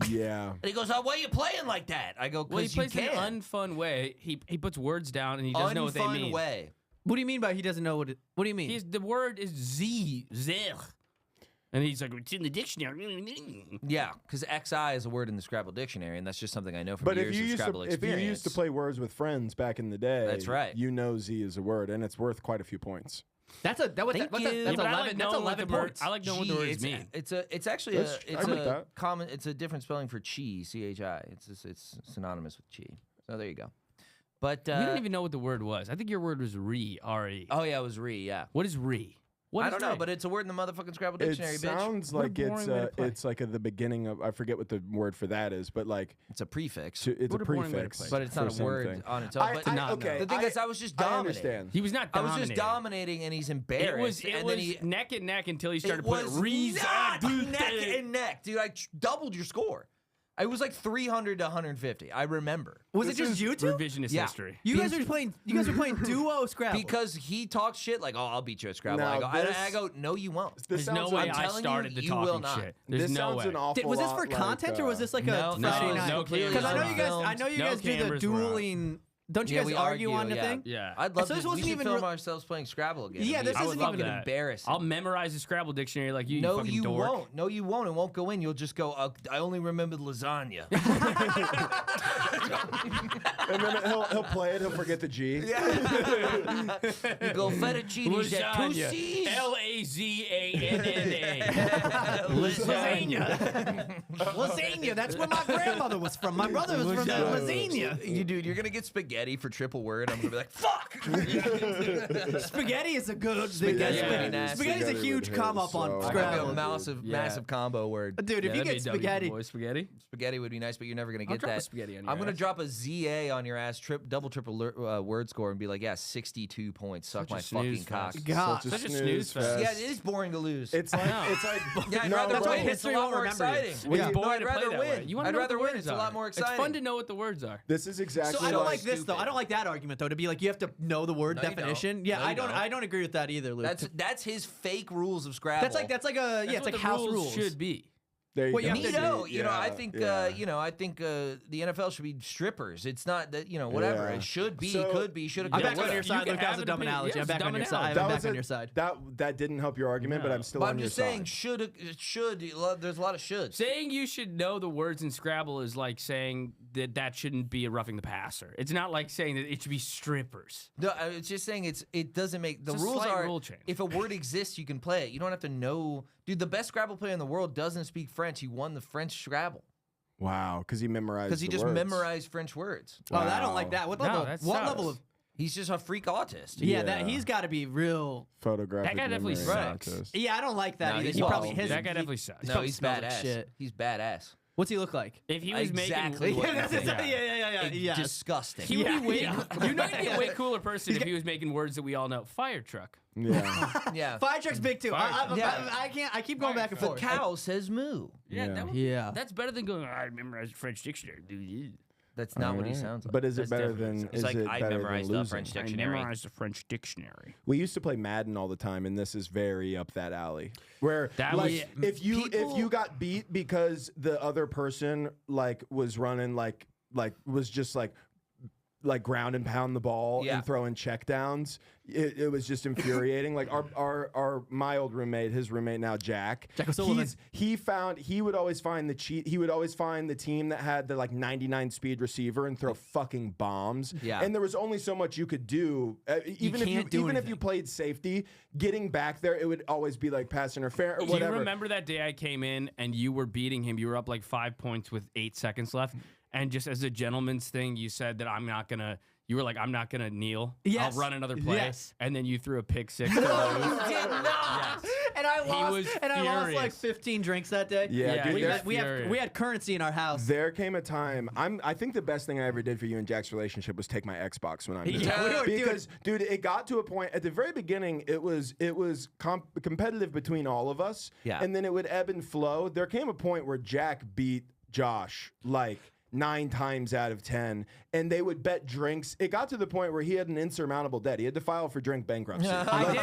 Yeah. And he goes, "Oh, why are you playing like that?" I go, Well, he "Because you plays in can." an unfun way. He puts words down and he doesn't know what they mean. Way. What do you mean by he doesn't know what do you mean? The word is zeh. And he's like, it's in the dictionary. Yeah, because XI is a word in the Scrabble dictionary, and that's just something I know from But years if of you Scrabble if experience. you used to play words with friends back in the day, That's right. You know Z is a word, and it's worth quite a few points. That's 11 points. I like knowing what the words mean. It's actually That's- I get that. it's a different spelling for chi, CHI. It's synonymous with chi. So there you go. But we didn't even know what the word was. I think your word was re, R-E. Oh yeah, it was re. Yeah. What is re? I don't know, but it's a word in the motherfucking Scrabble dictionary, It bitch. sounds What a like boring way to play. it's like at the beginning of, I forget what the word for that is, but like It's a prefix, it's What a a boring way to prefix, play. but it's for not a word something. on its own. But okay, the thing is, I was just I dominating. understand. He was not I dominating. was just dominating, and he's embarrassed. It and was then he, neck and neck until he it started was putting re's. not neck and neck, dude. I doubled your score. I was like 300 to 150. I remember. Was it just you two? Revisionist Yeah. history. You guys were playing duo Scrabble. Because he talks shit like, "Oh, I'll beat you at Scrabble." Now I go, "No, you won't." This There's no sounds way like- I'm I telling started you, the you will talking not. shit. There's This no sounds way. an awful was this lot for content or was this like No, a no, Friday no night? cameras Because I know were you guys. filmed. I know you No guys do the cameras were on. dueling. Don't you Yeah, guys we argue on the yeah. thing? Yeah. I'd love So to. this We wasn't should even film re- ourselves playing Scrabble again. Yeah, this I would isn't love even that. embarrassing. I'll memorize the Scrabble dictionary like you. No, fucking you dork. won't. No, you won't. It won't go in. You'll just go, "I only remembered lasagna." And then he'll play it. He'll forget the G. You go, "Fettuccine is at 2 Lasagna. C's." L-A-Z-A-N-N-A. Lasagna. Lasagna. That's where my grandmother was from. My brother was from Lasagna. You dude, you're gonna get spaghetti for triple word. I'm gonna be like, "Fuck." Spaghetti is a good. Spaghetti Spaghetti, would be nasty. Spaghetti's a Spaghetti huge would come hit up on so It's gonna be Scrabble. a massive combo word. Dude, if you get spaghetti, Spaghetti. Spaghetti would be nice, but you're never gonna get drop a that. spaghetti on your I'm gonna ass. drop a ZA on your ass, triple word score, and be like, "Yeah, 62 points. Suck Such a my snooze fucking cock." fest. God. Such a snooze fest. Yeah, it is boring to lose. It's like No. it's like yeah, I'd no, rather That's bro. why win. It's a history lot won't more remember you. exciting. It's No, boring I'd to play rather that win. way. You wanna I'd know what rather the win. words It's a are. lot more exciting. It's fun to know what the words are. This is exactly So I don't like like this though. I don't like that argument though. To be like you have to know the word No, you don't. definition. Yeah, No, you don't. I don't agree with that either, Luke. That's his fake rules of Scrabble. That's like a That's it's what like the house rules rules. should be. There you Well, go. you have to- Neato. You know, I Yeah, think yeah. the NFL should be strippers. It's not that whatever. Yeah. It should be, So- could be, should have. I'm Yeah, back on whatever. your You side, can Luke. That was have a an dumb opinion. analogy. Yeah, I'm back it's a on your dumb side. analogy. I'm That back was on a- your side. That didn't help your argument, but No. I'm still But on I'm your just saying, side. there's a lot of shoulds. Saying you should know the words in Scrabble is like saying that shouldn't be a roughing the passer. It's not like saying that it should be strippers. No, it's just saying it doesn't make the It's a rules slight are rule change. if a word exists, you can play it. You don't have to know. Dude, the best Scrabble player in the world doesn't speak French. He won the French Scrabble Wow, because he memorized. because he the just words. memorized French words. Oh, I don't Wow. like that. What No, level? that What sucks. level of? He's just a freak autist. Yeah, Yeah. he's got to be real. Photographic. That guy definitely memory sucks. scientist. Yeah, I don't like that No, either. he's He probably awful. his. That guy definitely sucks. No, probably he's smells like badass. shit. He's badass. What's he look like? If he was Exactly making, what Yeah, you that's think. yeah. Disgusting. he would Yeah, be way. yeah. You know, he'd be a way cooler person if he was making words that we all know. Fire truck. Yeah. yeah. Fire truck's big too. Yeah. I can't. I keep going back and The forth. cow says moo. Yeah, Yeah. that would, Yeah. that's better than going. I memorized French dictionary, dude. That's not what he Alright. sounds like. But is it That's better definitely than? sounds- It's Is like it I better memorized than the losing? French I dictionary. memorized the French dictionary. We used to play Madden all the time, and this is very up that alley. Where That like was- if you got beat because the other person like was running like was just like ground and pound the ball Yeah. and throwing check downs, it was just infuriating. Like my old roommate, his roommate now, Jack O'Sullivan. he would always find the cheat. He would always find the team that had the like 99 speed receiver and throw fucking bombs. Yeah. And there was only so much you could do. Even can't do if anything. you played safety, getting back there, it would always be like pass interference or Do whatever. you remember that day I came in and you were beating him? You were up like 5 points with 8 seconds left. And just as a gentleman's thing, you said that you were like, I'm not going to kneel. Yes. I'll run another play. Yes. And then you threw a pick six. No, to you lose. did not. And I lost. was And I lost like furious. 15 drinks that day. Yeah, Yeah, dude, he was there- furious. We had currency in our house. there came a time. I think the best thing I ever did for you and Jack's relationship was take my Xbox when I was Yeah, we were- because dude, it got to a point at the very beginning. It was competitive between all of us. Yeah. And then it would ebb and flow. There came a point where Jack beat Josh like 9 times out of 10, and they would bet drinks. It got to the point where he had an insurmountable debt. He had to file for drink bankruptcy. I did.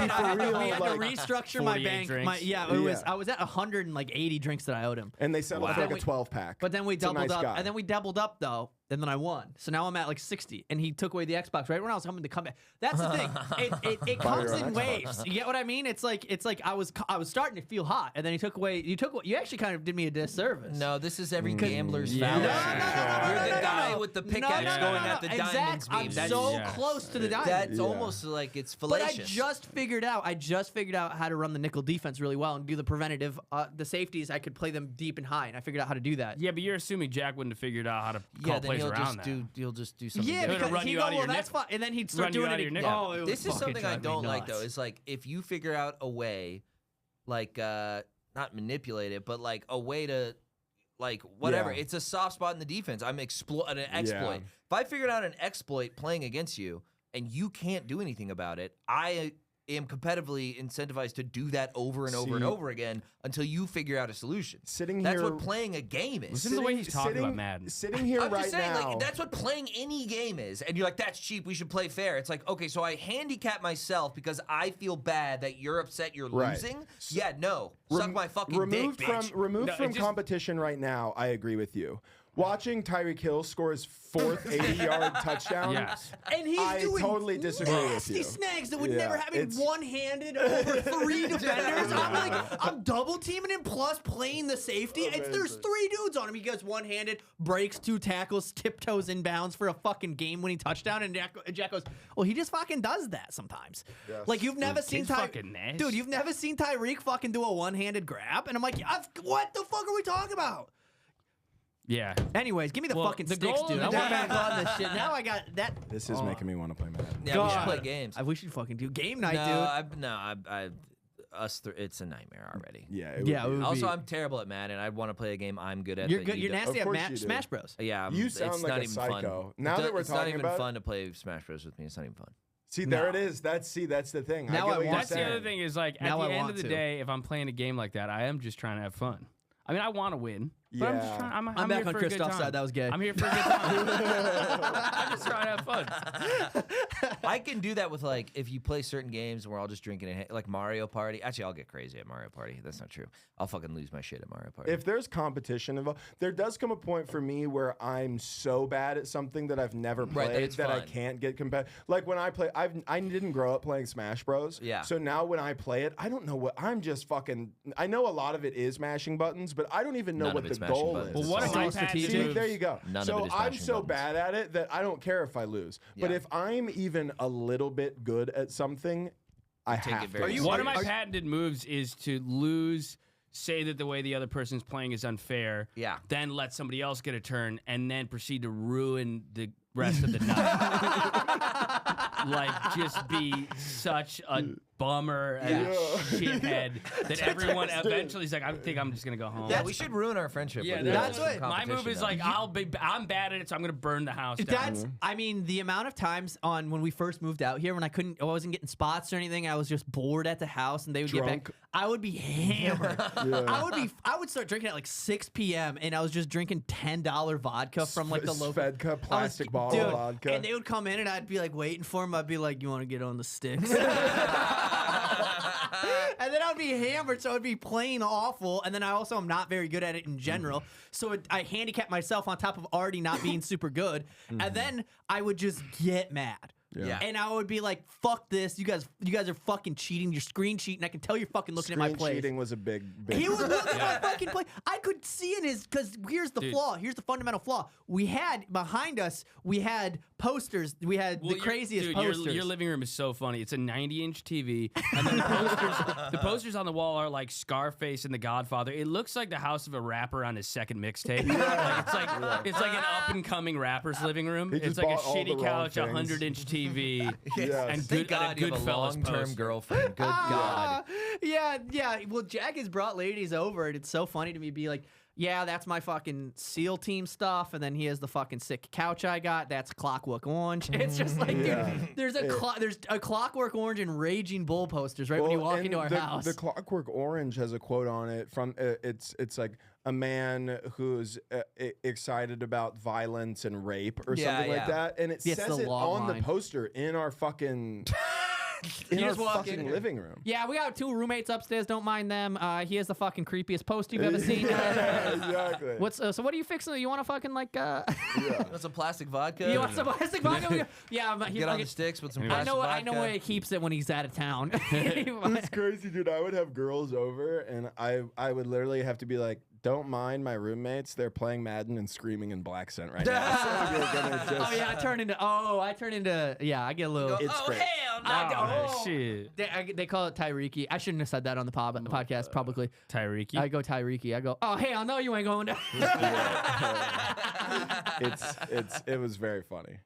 We had to like, restructure my bank. I was at 180 drinks that I owed him. and they settled for like a 12-pack. But then we It's a doubled nice up, guy. and then we doubled up though, and then I won. So now I'm at like 60, and he took away the Xbox right when I was coming to come back. That's the thing. It comes in waves. You get what I mean? It's like I was starting to feel hot, and then he took away. You actually kind of did me a disservice. No, this is every gambler's fallacy. You're the guy with the pickaxe going at the diamonds. I'm so close to the diamonds. That's almost like it's But fallacious. I just figured out how to run the nickel defense really well and do the preventative. The safeties, I could play them deep and high, and I figured out how to do that. Yeah, but you're assuming Jack wouldn't have figured out how to call plays around that. He'll just do something. Yeah, different. because run he'd you go, out of well, your that's nickel. fine, and then he'd start Run you doing out of it. your nickel. Oh, it would This is fucking something I drive me don't like though. nuts. Is like if you figure out a way, like not manipulate it, but like a way to, like whatever. Yeah. It's a soft spot in the defense. I'm an exploit. If I figured out an exploit playing against you and you can't do anything about it, I am competitively incentivized to do that over and over and over again until you figure out a solution. That's what playing a game is. Listen to the way he's talking about Madden. Sitting here I'm right just saying, now. like, that's what playing any game is. And you're like, that's cheap. We should play fair. It's like, okay, so I handicap myself because I feel bad that you're upset you're losing. Yeah, no. Suck my fucking dick, bitch. Removed from competition right now, I agree with you. Watching Tyreek Hill score his 4th 80-yard touchdown, Yes. And he's doing totally disagree with nasty you. snags that would Yeah, never happen it's- one-handed over 3 defenders. I'm double teaming him plus playing the safety. There's 3 dudes on him. He goes one-handed, breaks 2 tackles, tiptoes inbounds for a fucking game-winning touchdown, and Jack goes, well, he just fucking does that sometimes. Yes. Like you've never seen fucking nasty. Dude, you've never seen Tyreek fucking do a one-handed grab, and I'm like, what the fuck are we talking about? Yeah. Anyways, give me the Well, fucking the sticks, goal dude. of I the want day- back on this shit. Now I got that. This is making me want to play Madden. Yeah, we should play games. We should fucking do game night, It's a nightmare already. Yeah. dude. Yeah. It would Also, be. I'm terrible at Madden. I want to play a game I'm good at. You're that good. you You're don't. nasty Of at course you do. Smash Bros. Yeah, You it's sound not like a even psycho. fun. Now that we're it's not talking even about it- fun to play Smash Bros with me. It's not even fun. See, there it is. That's the thing. Now I I get what you're want That's the saying. other thing is like Now at I the end want of the to. day, if I'm playing a game like that, I am just trying to have fun. I mean, I want to win, but I'm just Yeah. trying. I'm I'm here back on for a good Christophe's time. side. That was gay. I'm here for a good time. I'm just trying to have fun. I can do that with like if you play certain games and we're all just drinking and like Mario Party. Actually, I'll get crazy at Mario Party. That's not true. I'll fucking lose my shit at Mario Party. If there's competition involved, there does come a point for me where I'm so bad at something that I've never played that it's that I fun. can't get competitive. Like when I play, I didn't grow up playing Smash Bros. Yeah. So now when I play it, I don't know what I'm just fucking. I know a lot of it is mashing buttons, but I don't even know None what of it's the mashing goal buttons. is. Well, what It's if all I strategic. See, there you go. None of so it is I'm mashing so buttons. bad at it that I don't care if I lose. But Yeah. if I'm even a little bit good at something, I take have it very to. One of my patented moves is to lose, say that the way the other person's playing is unfair, Yeah. then let somebody else get a turn, and then proceed to ruin the rest of the night. Like, just be such a bummer and a shithead that everyone eventually is like, I think I'm just going to go home. yeah, we should ruin our friendship. Yeah, with that's some what- My move competition, is though. like, I'm bad at it, so I'm going to burn the house down. That's, I mean, the amount of times on when we first moved out here when I wasn't getting spots or anything, I was just bored at the house and they would get Drunk. back. I would be hammered. I would start drinking at like 6 p.m. and I was just drinking $10 vodka from like the local Svedka plastic bottle Dude, of vodka. and they would come in and I'd be like waiting for them. I'd be like, you want to get on the sticks? And then I'd be hammered, so I'd be playing awful. And then I also am not very good at it in general. So I handicap myself on top of already not being super good. And then I would just get mad. Yeah. And I would be like, fuck this. You guys are fucking cheating. You're screen cheating. I can tell you're fucking looking at my Screen plays. cheating was a big. He would look at my fucking play. I could see in his, because here's the flaw. Here's the fundamental flaw. We had, behind us, we had posters. We had the craziest posters. Your living room is so funny. It's a 90-inch TV, and then the posters on the wall are like Scarface and The Godfather. It looks like the house of a rapper on his second mixtape. Like, it's like an up-and-coming rapper's living room. He just It's like a bought all the shitty wrong couch, a things. 100-inch TV, Yes. and Thank God you have a Goodfellas long-term poster. girlfriend. Good God. Yeah. Well, Jack has brought ladies over, and it's so funny to me be like, yeah, that's my fucking SEAL team stuff, and then he has the fucking sick couch I got. That's Clockwork Orange. It's just like, dude, there's a Clockwork Orange and Raging Bull posters when you walk into our house. The Clockwork Orange has a quote on it from it's like a man who's excited about violence and rape or something like that, and it says it on the poster in our fucking. In our fucking living room. Yeah, we got 2 roommates upstairs. Don't mind them. He has the fucking creepiest poster you've ever seen. Exactly. So what are you fixing? You want to fucking like? You want some plastic vodka? You want some plastic vodka? Yeah. Get on the sticks with some plastic vodka. I know where he keeps it when he's out of town. It's crazy, dude. I would have girls over, and I would literally have to be like, don't mind my roommates. They're playing Madden and screaming in black scent right now. So oh yeah, I turn into yeah. I get a little. It's great. Hell no! Oh, shit. They call it Tyriki. I shouldn't have said that on the podcast publicly. Tyriki. I go Tyriki. I go. Oh hell no, you ain't going to. It was very funny.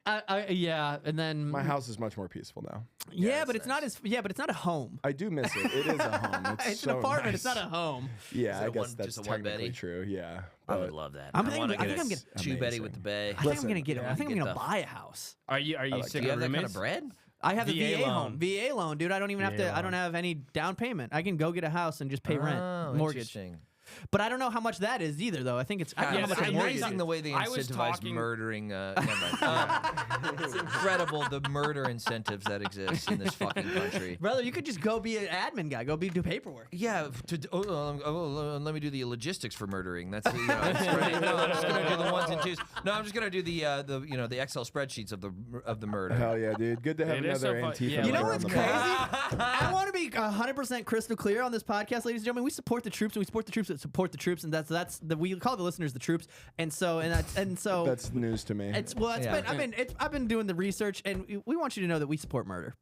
Yeah, and then my house is much more peaceful now. Yeah, but it's not a home. I do miss it. It is a home. It's an apartment. Nice. It's not a home. Yeah, I guess that's technically true. Yeah, I would love that. I think I'm gonna two-beddy with the bay. I think I'm gonna get it. I think I'm gonna buy a house. Are you sick do you of have that kind of roommates? bread? I have the VA loan. VA loan, dude. I don't even have to. I don't have any down payment. I can go get a house and just pay rent, mortgage. But I don't know how much that is either, though. I think it's it's amazing the way they incentivize murdering. It's incredible the murder incentives that exist in this fucking country. Brother, you could just go be an admin guy. Go do paperwork. Yeah. Let me do the logistics for murdering. That's I'm just gonna do the 1s and 2s. No, I'm just gonna do the Excel spreadsheets of the murder. Hell yeah, dude. Good to have another Antifa. Yeah, you know what's crazy? I want to be 100% crystal clear on this podcast, ladies and gentlemen. We support the troops, and we support the troops that support the troops, and we call the listeners the troops, and so that's news to me. I've been doing the research, and we want you to know that we support murder.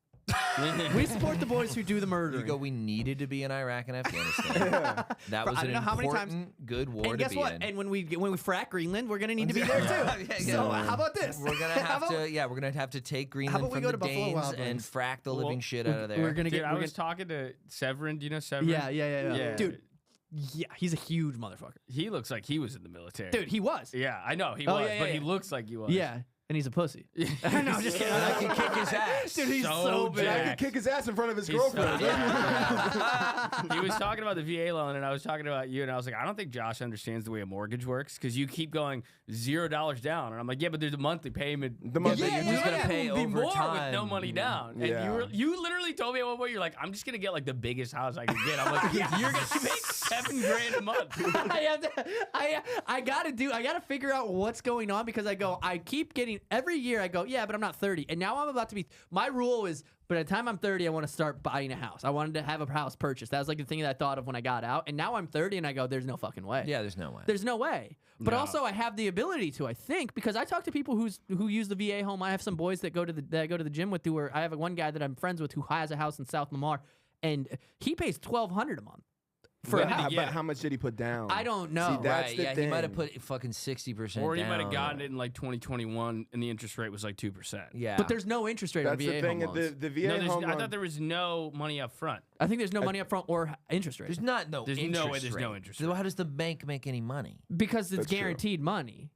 We support the boys who do the murdering. We needed to be in Iraq and Afghanistan. That was an important, good war and guess to be what? in. And when we frack Greenland, we're gonna need to be there too. So how about this? We're gonna have to take Greenland from the Danes and frack the living shit out of there. I was talking to Severin. Do you know Severin? Yeah. Dude. Yeah, he's a huge motherfucker. He looks like he was in the military. Dude, he was. Yeah, I know he was, but he looks like he was. Yeah. And he's a pussy. No, I'm just kidding. I can kick his ass. Dude, he's so big. I can kick his ass in front of his girlfriend. He was talking about the VA loan, and I was talking about you, and I was like, I don't think Josh understands the way a mortgage works, because you keep going $0 down. And I'm like, yeah, but there's a monthly payment. You're just going to pay over time. With no money down. And you literally told me at one point, you're like, I'm just going to get like the biggest house I can get. I'm like, you're going to make $7,000 a month. I got to figure out what's going on, because I keep getting, every year I go, yeah, but I'm not 30. And now I'm about to be, my rule is, but at the time I'm 30, I want to start buying a house. I wanted to have a house purchased. That was like the thing that I thought of when I got out. And now I'm 30 and I go, there's no fucking way. Yeah, there's no way. There's no way. But also I have the ability to, I think, because I talk to people who use the VA home. I have some boys that go to the gym with, I have one guy that I'm friends with who has a house in South Lamar, and he pays $1,200 a month. But how much did he put down? I don't know. See, that's the thing. He might have put fucking 60% down. Or he might have gotten it in like 2021 and the interest rate was like 2%. Yeah. But there's no interest rate on VA home loans. The VA home I thought there was no money up front. I think there's no money up front or interest rate. There's no interest rate. No interest So how does the bank make any money? Because it's guaranteed money.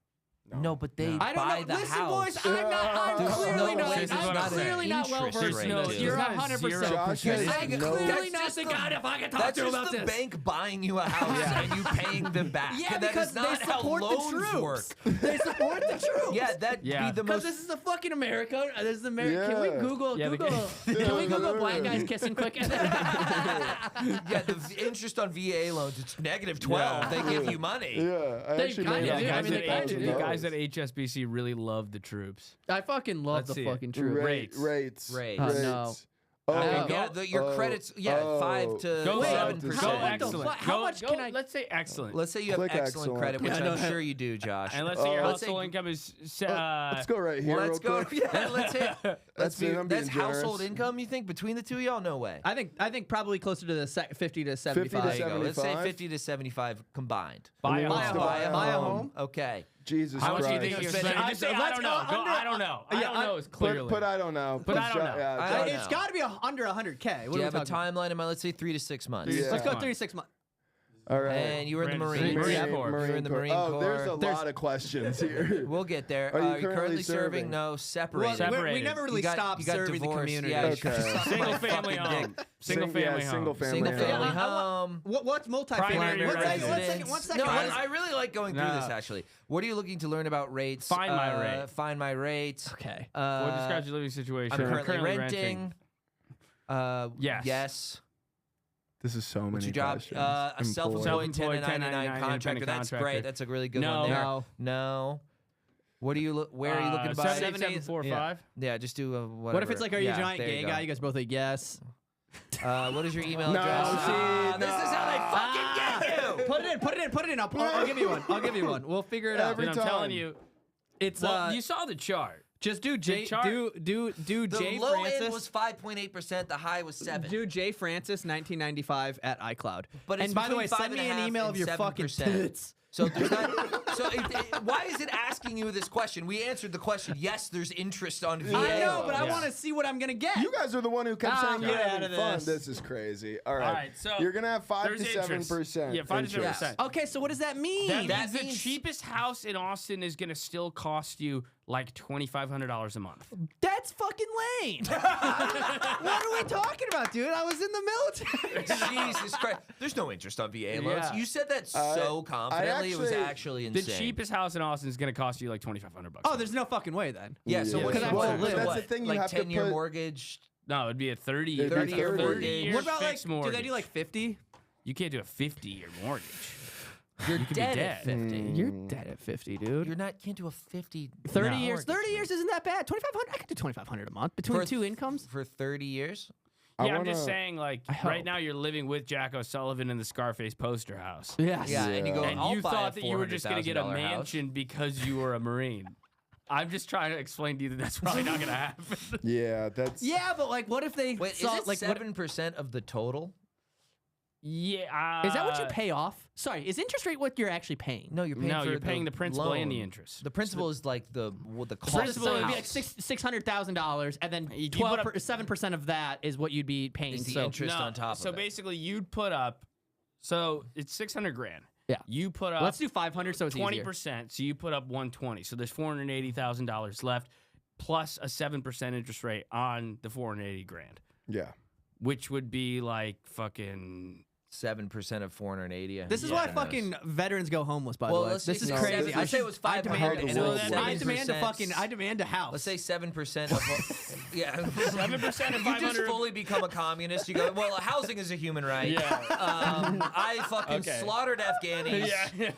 No, but they buy the Listen, house. boys, I'm clearly not well versed. You're 100%. I'm clearly not the guy to fucking talk to about this. That's just the bank buying you a house and you paying them back. Yeah, that because is not they support how loans the troops. Work. They support the troops. Yeah, that'd be the most. Because this is the fucking America. This is America. Can we Google? Can we Google black guys kissing quick? Yeah, the interest on VA loans, it's -12. They give you money. Yeah, I actually the guys at HSBC really love the troops. I fucking love the fucking troops. Rates. No. Your credits, 5 to 7%. Go excellent. How much can I? Let's say excellent. Let's say you have excellent credit, which I'm sure you do, Josh. And let's say your household income is. Let's go right here. Let's go. Yeah, let's hit. That's household generous. Income. You think between the two of y'all? No way. I think probably closer to the 50 to 75. Let's say 50 to 75 combined. Buy a home. Okay. Jesus How much Christ. do you think you're spending? I don't know. I don't know. I don't know. It's clearly. But I don't know. But I don't know. It's got to be under 100K. Do you have a timeline in mind? Let's say 3 to 6 months. Let's go 3 to 6 months. All right. And you were in the Marine Marines. Corps. You were in the Marine Corps. There's a lot of questions here. We'll get there. Are you currently serving? serving? No, separated. Well, we never really stopped you got serving the divorced. community. Yeah, Okay. Single family home. Single family home. Single family Single family home. home. What's multifamily? Primary One second. No, I really like going through this, actually. What are you looking to learn about rates? Find my rate. Find my rate. Okay. What describes your living situation? I'm currently renting. Yes. Yes. This is so many What's your job? questions. A self-employed Self-employed 1099 contractor. That's contractor. great. That's a really good No. one there. No. No. What are you? Where are you looking to buy? 78745. Yeah, just do whatever. What if it's like, are you a giant there gay you guy? You guys both like yes. What is your email No, address? see, This is how they fucking get you. Put it in. I'll give you one. We'll figure it out. Every Dude, I'm time. telling you. It's Well, you saw the chart. just do J chart- do The J low Francis. end was 5.8%. The high was 7. Do J Francis 1995 at iCloud. But it's and by the way, between send me an 5.5 email of and your fucking 7%. tits. So there's not. Why is it asking you this question? We answered the question. Yes, there's interest on VA. I know, but I Yeah. want to see what I'm gonna get. You guys are the one who kept saying get you're out having of fun. this. This is crazy. All right. All right, so you're gonna have 5 to there's interest. 7%. Yeah, 5 to 7%. Okay, so what does that mean? That means the cheapest house in Austin is going to still cost you like $2,500 a month. That's fucking lame. What are we talking about, dude? I was in the military. Jesus Christ. There's no interest on VA loans. Yeah. You said that so confidently. It was actually The insane. cheapest house in Austin is going to cost you like $2,500. Oh, there's no fucking way then. Yeah, so Yeah. what? Because I what- have to live. That's what, the thing, you like have to 10-year put- mortgage. No, it'd be a 30 It'd be 30 or 30. year What about like? fixed mortgage. Do they do like 50? You can't do a 50-year mortgage. You're You could be dead dead. at 50. You're dead at 50, dude. You're not. Can't do a 50. 30 No. years. 30 years isn't that bad. 2,500. I could do 2,500 a month between For- two incomes. for 30 years. I Yeah, I'm just wanna- saying, like, I right hope. now you're living with Jack O'Sullivan in the Scarface poster house. Yes. Yeah, and you go. And I'll you buy thought that you were just going to get a $400,000 house. mansion because you were a Marine. I'm just trying to explain to you that that's probably not going to happen. Yeah, that's. Yeah, but like, what if they Wait, saw is it like what- 7% of the total? Yeah. Is that what you pay off? Sorry, is interest rate what you're actually paying? No, you're paying. No, for you're paying the principal and the loan. interest. The principal is like the cost. Principal of would the be house. like $600,000, and then You put up- 7% of that is what you'd be paying. Is the So interest on top So of it. basically, you'd put up. So it's 600 grand. Yeah. You put up. let's do 500, so it's 20%. So you put up 120. So there's $480,000 left, plus a 7% interest rate on the 480 grand, Yeah. which would be like fucking. 7% of 480. This is why fucking veterans go homeless. By Well, the way, let's this say is crazy. 7 I say it was I 500. demand, and it was I demand a 7%. fucking. I demand a house. Let's say 7% of. Yeah. 7% of You just 500. fully become a communist. You go, well, housing is a human right. Yeah. I fucking Okay. slaughtered Afghanis Yeah.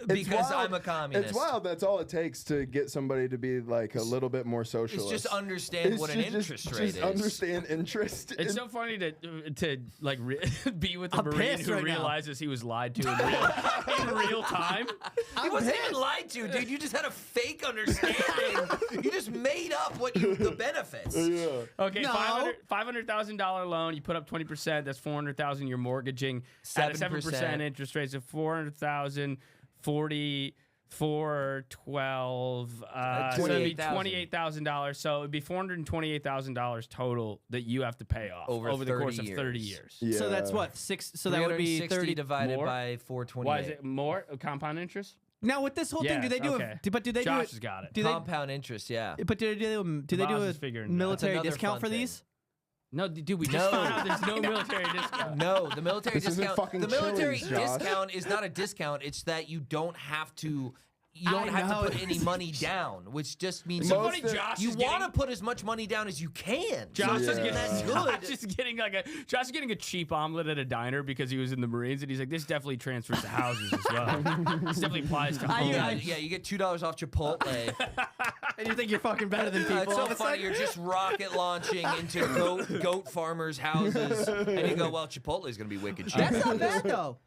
because wild. I'm a communist. It's wild. That's all it takes to get somebody to be like a little bit more It's socialist. just understand It's what an just- interest rate just is. understand interest. It's so funny to like be with a I'm Marine pissed who right now. realizes he was lied to in real time. He wasn't even lied to, dude. You just had a fake understanding. You just made up the benefits. Yeah. Okay, No. $500,000 loan. You put up 20%. That's $400,000. You're mortgaging at a 7% interest rate. So $400,000, 40, 412. So it'd be $28,000. So it'd be $428,000 total that you have to pay off Over the 30 course of years. 30 years. Yeah. So that's what 6. So that would be 360 30. divided more? by 428. Why is it more compound interest? Now with this whole thing, do they do okay. But do they Josh do it? has got it. Do they? Compound interest, yeah. But do they do Boz a is figuring it out. military That's another discount fun for thing. these? No, dude, we just No. found out there's no military discount. No, the military This isn't discount. fucking The military Chili's, Josh. discount is not a discount. It's that you don't have to. You I don't have know. to put any money down, which just means So you- funny, Josh you is want to getting- put as much money down as you can. Josh So is Yeah. getting that's Josh good. is getting Josh is getting a cheap omelet at a diner because he was in the Marines, and he's like, this definitely transfers to houses as well. This definitely applies to homes. Yeah, you get $2 off Chipotle. And you think you're fucking better than people? It's all so of a funny. sudden? You're just rocket launching into goat farmers' houses, and you go, "Well, Chipotle is going to be wicked cheap." That's not bad though.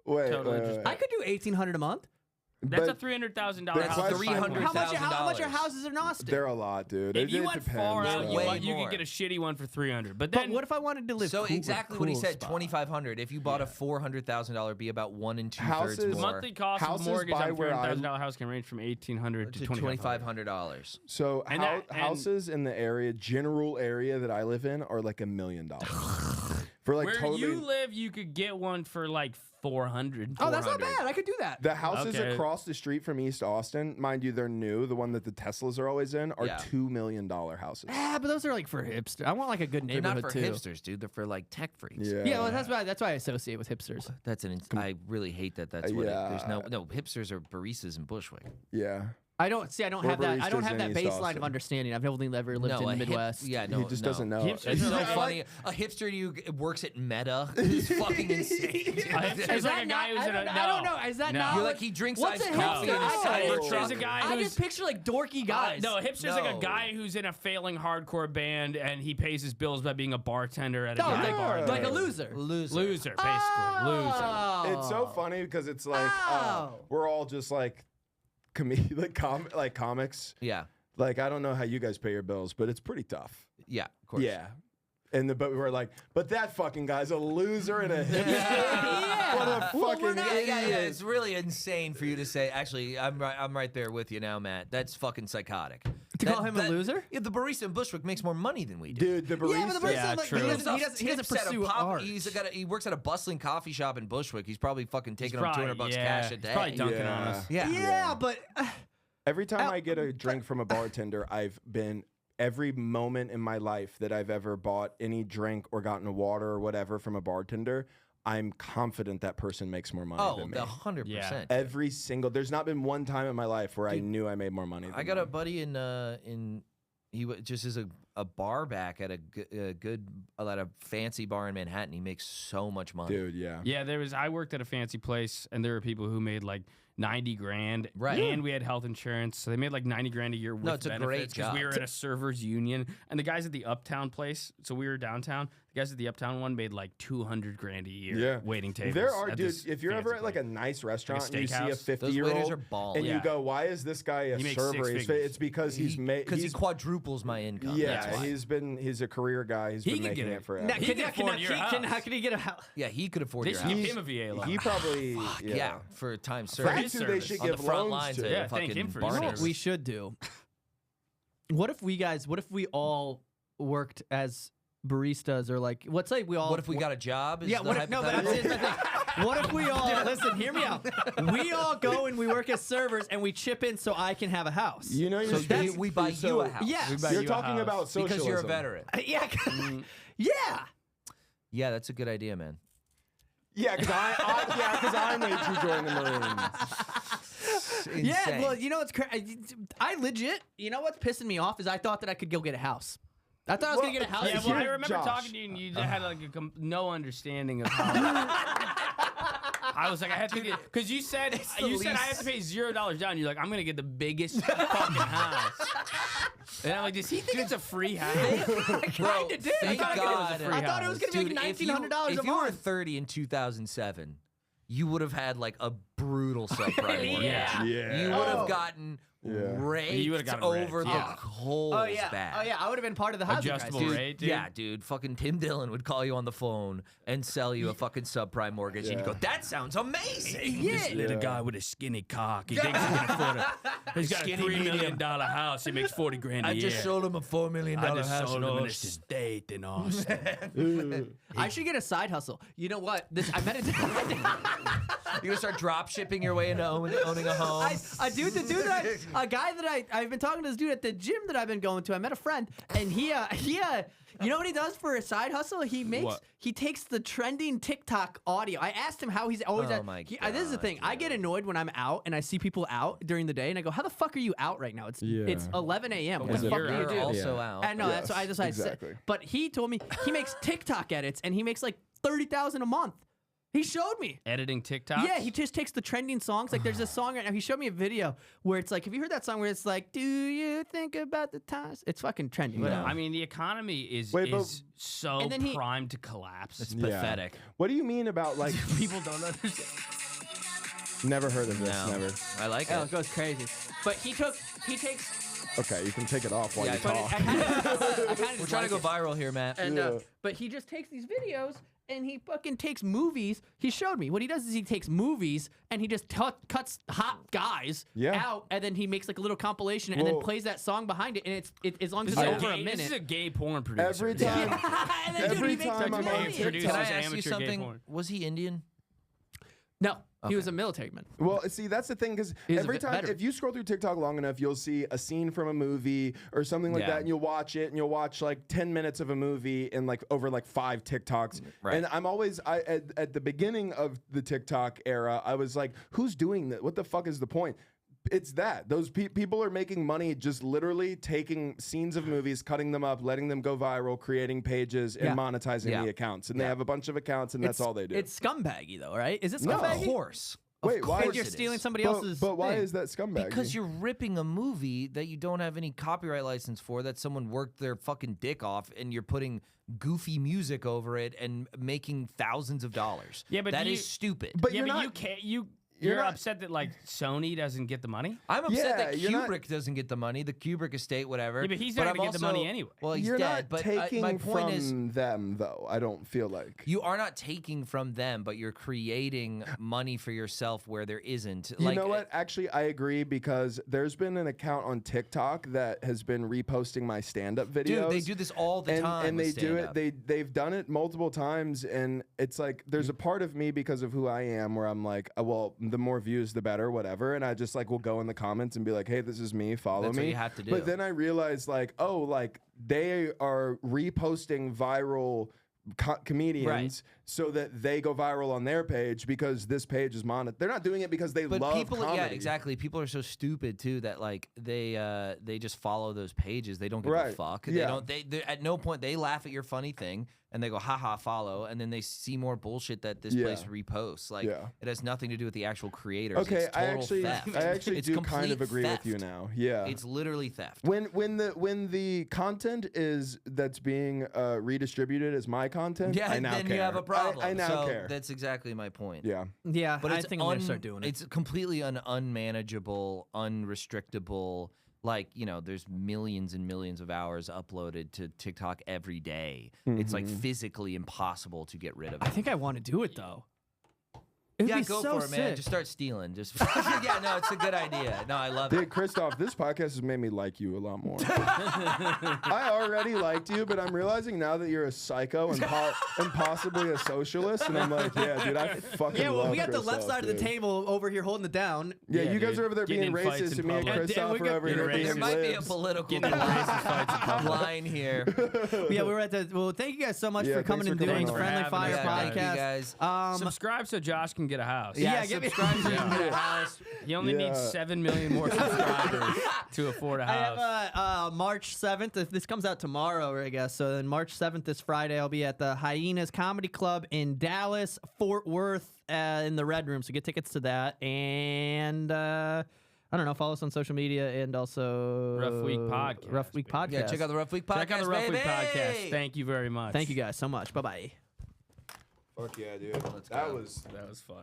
Wait, Totally wait, just- wait. I could do $1,800 a month. That's But a $300,000 That's house. why $300,000. How much are houses in Austin? They're a lot, dude. If It you went depends, far out, though. Way you more. could get a shitty one for $300. But But then what if I wanted to live? So cool, exactly cool what he said, spot? $2,500. If you bought a $400,000, be about 1 2/3 Houses- the more monthly cost Houses of mortgage by on a where I- $300,000 house can range from $1,800 to to $2,500. $2,500. So And that- and- houses in the area, general area that I live in, are like $1 million. For like Where totally, you live, you could get one for like 400. Oh, that's not bad. I could do that. the houses Okay. across the street from East Austin, mind you, they're new. The one that the Teslas are always in are $2 million houses. But those are like for hipster. I want like a good They're neighborhood not for too. hipsters, dude. They're for like tech freaks. Yeah, well, that's why I associate with hipsters. That's I really hate that. That's what. There's Yeah. no hipsters are baristas in Bushwick. Yeah. I don't have We're that. I don't baristas have that in East baseline Austin. of understanding. I've only ever lived in the Midwest. Yeah, no, He just doesn't know. Hipsters It's so are like- funny. A hipster to you works at Meta. It's fucking insane. Hipster's like a guy who's in a I don't know. Is that No. not? You're like he drinks What's iced a coffee hipster? in his Cybertruck. Hipster's a guy I who's just picture like dorky guys. no, a hipster's like a No. guy who's in a failing hardcore band and he pays his bills by being a bartender at a No, dive bar. like a loser. Loser, basically. Loser. Oh. It's so funny because it's like we're all just like comics. Yeah, Like I don't know how you guys pay your bills, but it's pretty tough. yeah, of course. Yeah. But we were like, but that fucking guy's a loser and a hipster. What a fucking idiot. Yeah, it's really insane for you to say. Actually, I'm right there with you now, Matt. That's fucking psychotic. To call him a loser? Yeah, the barista in Bushwick makes more money than we do. Dude, the barista. Yeah, but the barista, Yeah, like, true. he doesn't pursue art. He works at a bustling coffee shop in Bushwick. He's probably fucking taking him Probably- $200 yeah, cash a he's day. probably dunking on Yeah. us. Yeah. Yeah, but Every time I get a drink from a bartender, every moment in my life that I've ever bought any drink or gotten a water or whatever from a bartender, I'm confident that person makes more money Oh, than me. 100%. Yeah. There's not been one time in my life where I knew I made more money than I got a them. buddy just as a bar back at a fancy bar in Manhattan. He makes so much money. Dude, yeah. Yeah, I worked at a fancy place, and there were people who made like 90 grand, Right. and we had health insurance, so they made like 90 grand a year with it's a great benefits because we job. were in a servers union. And the guys at the Uptown place, so we were downtown. The guys at the Uptown one made like 200 grand a year. Yeah. Waiting tables. There are, at dude, this if you're ever fancy at like a place. nice restaurant Like a and you see a steakhouse. Those waiters 50-year-old are balling. and you Yeah. go, why is this guy a He makes server? 6 figures. It's because he's made. Because he quadruples my income. Yeah, That's why. he's a career guy. He's He been could making get it it. forever. now, He can can afford your how house. can he get a house? Yeah, he could afford They your should house. give him a VA loan. He probably Yeah, for time That's served. who they should On the give front loans lines to. at Yeah, fucking thank him for bar his You know service. what we should do? What if we all worked as baristas or like let's say we all What if we got a job? Is yeah, the what if, no, but I'm hypothetical? saying something. What if we all listen? Hear me out. We all go and we work as servers and we chip in so I can have a house. You know, So we buy you a house. Yes. We buy You're you a talking house. about socialism Because you're a veteran. Yeah, yeah. Yeah, that's a good idea, man. Yeah, because I made you join the Marines. Yeah, Insane. well, you know what's crazy? I legit, you know what's pissing me off is I thought that I could go get a house. I thought I was gonna get a house. Yeah, Here's well, I remember Josh. talking to you, and you had like no understanding of how. I was like, I have to get because you said I have to pay $0 down. You're like, I'm gonna get the biggest fucking house, and I'm like, does he think it's a free house? I kind of did. Thank I God. thought it was gonna be like $1,900 a If you were month. 30 in 2007, you would have had like a brutal subprime mortgage. Yeah. Yeah. You would have gotten Yeah. raked You would've gotten over raked, the yeah. coals Oh yeah, back. oh yeah. I would have been part of the housing Adjustable crisis. rate, dude. Yeah, dude. Fucking Tim Dillon would call you on the phone and sell you a fucking subprime mortgage, and you go, "That sounds amazing." This little guy with a skinny cock. He thinks he can afford it. He's got a Skinny $3 medium. million house. He makes 40 grand a I year. just sold him a $4 million I just house sold in him an Austin. estate in Austin. I should get a side hustle. You know what? I met You're gonna start drop shipping your way into owning a home. a dude, a guy that I've been talking to this dude at the gym that I've been going to. I met a friend, and he you know what he does for a side hustle? He takes the trending TikTok audio. I asked him how he's always. Oh my this is the God, thing. I get annoyed when I'm out and I see people out during the day, and I go, "How the fuck are you out right now? It's 11 a.m. What When the fuck you're do you do?" also out. I know that's why I decided to exactly. say. But he told me he makes TikTok edits, and he makes like $30,000 a month. He showed me. Editing TikToks? Yeah, he just takes the trending songs. Like, there's this song right now. He showed me a video where it's like, have you heard that song where it's like, do you think about the times? It's fucking trending. But, you know? I mean, the economy is so And then primed to collapse. It's pathetic. What do you mean about like? People don't understand. Never heard of this. No. Never. I like Oh, it. it goes crazy. But he takes. Okay, you can take it off while Yeah, you but talk. I kinda We're trying to go like it. viral here, Matt. And Yeah. but he just takes these videos and he fucking takes movies. He showed me what he does is he takes movies and he just cuts hot guys out, and then he makes like a little compilation and then plays that song behind it, and it's as long as it's over a minute. This is a gay porn producer. Every time, every time I'm on Can I ask you something? Was he Indian? No, he was a military man. Well, see, that's the thing, because every time, if you scroll through TikTok long enough, you'll see a scene from a movie or something like that, and you'll watch it, and you'll watch like 10 minutes of a movie in like over like 5 TikToks. Right. And I'm always, at the beginning of the TikTok era, I was like, who's doing that? What the fuck is the point? It's that those people are making money just literally taking scenes of movies, cutting them up, letting them go viral, creating pages, and monetizing the accounts. And they have a bunch of accounts, and that's all they do. It's scumbaggy, though, right? Is it scumbaggy? Of course. Wait, why? You're stealing somebody else's. But why is that scumbaggy? Because you're ripping a movie that you don't have any copyright license for, that someone worked their fucking dick off, and you're putting goofy music over it and making thousands of dollars. Yeah, but that is stupid. But you can't. You're upset that like Sony doesn't get the money? I'm upset that Kubrick doesn't get the money, the Kubrick estate, whatever. Yeah, but he's not going to get the money anyway. Well, he's you're dead. Not taking my point from them, though. I don't feel like you are not taking from them, but you're creating money for yourself where there isn't. You know what? Actually, I agree, because there's been an account on TikTok that has been reposting my stand-up videos. Dude, they do this all the time. And they do it. They've done it multiple times, and it's like there's a part of me because of who I am where I'm like, well, the more views, the better, whatever. And I just like will go in the comments and be like, hey, this is me, follow me. That's what you have to do. But then I realized like, oh, like they are reposting viral comedians so that they go viral on their page because this page is they're not doing it because they love people, comedy. Yeah, exactly. People are so stupid too that like they just follow those pages. They don't give a fuck. They don't. They at no point they laugh at your funny thing and they go haha follow, and then they see more bullshit that this place reposts. Like it has nothing to do with the actual creators. Okay, it's total theft. I actually it's do kind of agree with you now. Yeah, it's literally theft. When the content that's being redistributed as my content, I now then care. You have a problem. I now care. That's exactly my point. Yeah, but I think I'm gonna start doing it. It's completely unmanageable, unrestrictable. Like, you know, there's millions and millions of hours uploaded to TikTok every day. It's like physically impossible to get rid of it. I think I want to do it though. It'd be go so for it, man. sick. Just start stealing. Just no, it's a good idea. No, I love it. Christophe, this podcast has made me like you a lot more. I already liked you, but I'm realizing now that you're a psycho and possibly a socialist, and I'm like, yeah, dude, I fucking love we got the left Christophe, side of the table over here holding it down. Yeah, you guys are over there being racist, and me and Christophe are over here being There might be a political line here. Yeah, we're at the. Well, thank you guys so much for coming and doing Friendly Fire podcast. Subscribe so Josh can get a house. Yeah, subscribe so you can get a house. He only needs 7 million more subscribers to afford a house. I have March 7th. If this comes out tomorrow, I guess. So then March 7th, this Friday, I'll be at the Hyenas Comedy Club in Dallas, Fort Worth, in the Red Room. So get tickets to that. And I don't know, follow us on social media and also Rough Week Podcast. Rough Week Podcast. Yeah, check out the Rough Week Podcast. Check out the Rough Week baby! Podcast. Thank you very much. Thank you guys so much. Bye-bye. Fuck yeah, dude. That was fun.